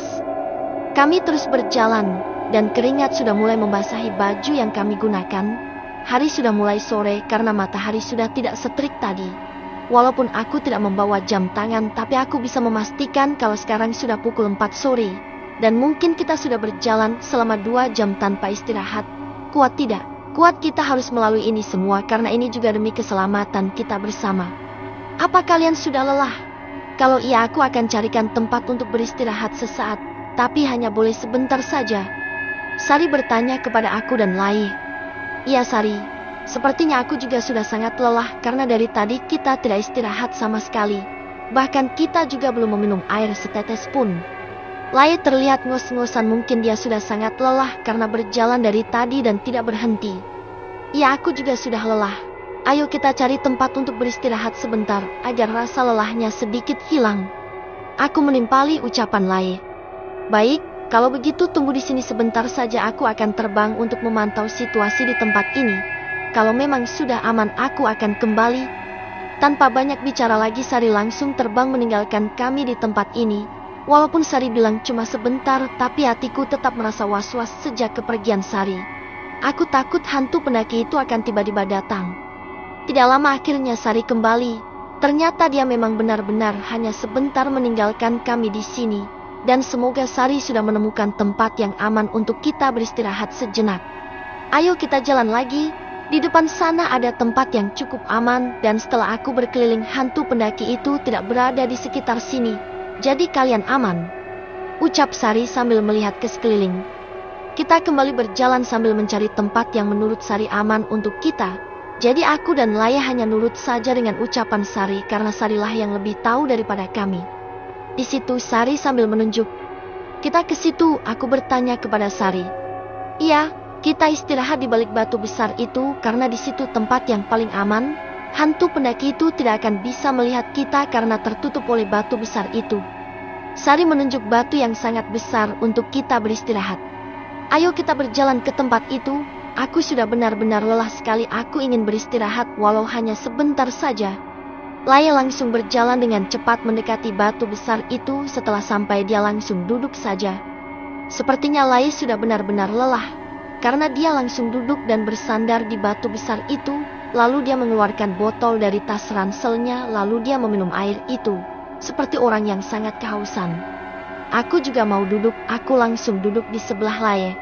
S1: Kami terus berjalan, dan keringat sudah mulai membasahi baju yang kami gunakan. Hari sudah mulai sore karena matahari sudah tidak seterik tadi. Walaupun aku tidak membawa jam tangan, tapi aku bisa memastikan kalau sekarang sudah pukul 4 sore. Dan mungkin kita sudah berjalan selama 2 jam tanpa istirahat. Kuat tidak? Kuat, kita harus melalui ini semua karena ini juga demi keselamatan kita bersama. Apa kalian sudah lelah? Kalau iya, aku akan carikan tempat untuk beristirahat sesaat. Tapi hanya boleh sebentar saja. Sari bertanya kepada aku dan Lai. Iya Sari. Sepertinya aku juga sudah sangat lelah karena dari tadi kita tidak istirahat sama sekali. Bahkan kita juga belum meminum air setetes pun. Lai terlihat ngos-ngosan, mungkin dia sudah sangat lelah karena berjalan dari tadi dan tidak berhenti. Ya, aku juga sudah lelah. Ayo kita cari tempat untuk beristirahat sebentar agar rasa lelahnya sedikit hilang. Aku menimpali ucapan Lai. Baik, kalau begitu tunggu di sini sebentar saja, aku akan terbang untuk memantau situasi di tempat ini. Kalau memang sudah aman, aku akan kembali. Tanpa banyak bicara lagi, Sari langsung terbang meninggalkan kami di tempat ini. Walaupun Sari bilang cuma sebentar, tapi hatiku tetap merasa was-was sejak kepergian Sari. Aku takut hantu pendaki itu akan tiba-tiba datang. Tidak lama akhirnya Sari kembali. Ternyata dia memang benar-benar hanya sebentar meninggalkan kami di sini. Dan semoga Sari sudah menemukan tempat yang aman untuk kita beristirahat sejenak. Ayo kita jalan lagi. Di depan sana ada tempat yang cukup aman, dan setelah aku berkeliling, hantu pendaki itu tidak berada di sekitar sini. Jadi kalian aman, ucap Sari sambil melihat ke sekeliling. Kita kembali berjalan sambil mencari tempat yang menurut Sari aman untuk kita. Jadi aku dan Laya hanya nurut saja dengan ucapan Sari karena Sarilah yang lebih tahu daripada kami. Di situ Sari sambil menunjuk. Kita ke situ, aku bertanya kepada Sari. Iya, kita istirahat di balik batu besar itu karena di situ tempat yang paling aman. Hantu pendaki itu tidak akan bisa melihat kita karena tertutup oleh batu besar itu. Sari menunjuk batu yang sangat besar untuk kita beristirahat. Ayo kita berjalan ke tempat itu. Aku sudah benar-benar lelah sekali. Aku ingin beristirahat walau hanya sebentar saja. Laya langsung berjalan dengan cepat mendekati batu besar itu. Setelah sampai dia langsung duduk saja. Sepertinya Laya sudah benar-benar lelah karena dia langsung duduk dan bersandar di batu besar itu. Lalu dia mengeluarkan botol dari tas ranselnya, lalu dia meminum air itu, seperti orang yang sangat kehausan. Aku juga mau duduk, aku langsung duduk di sebelah Laya.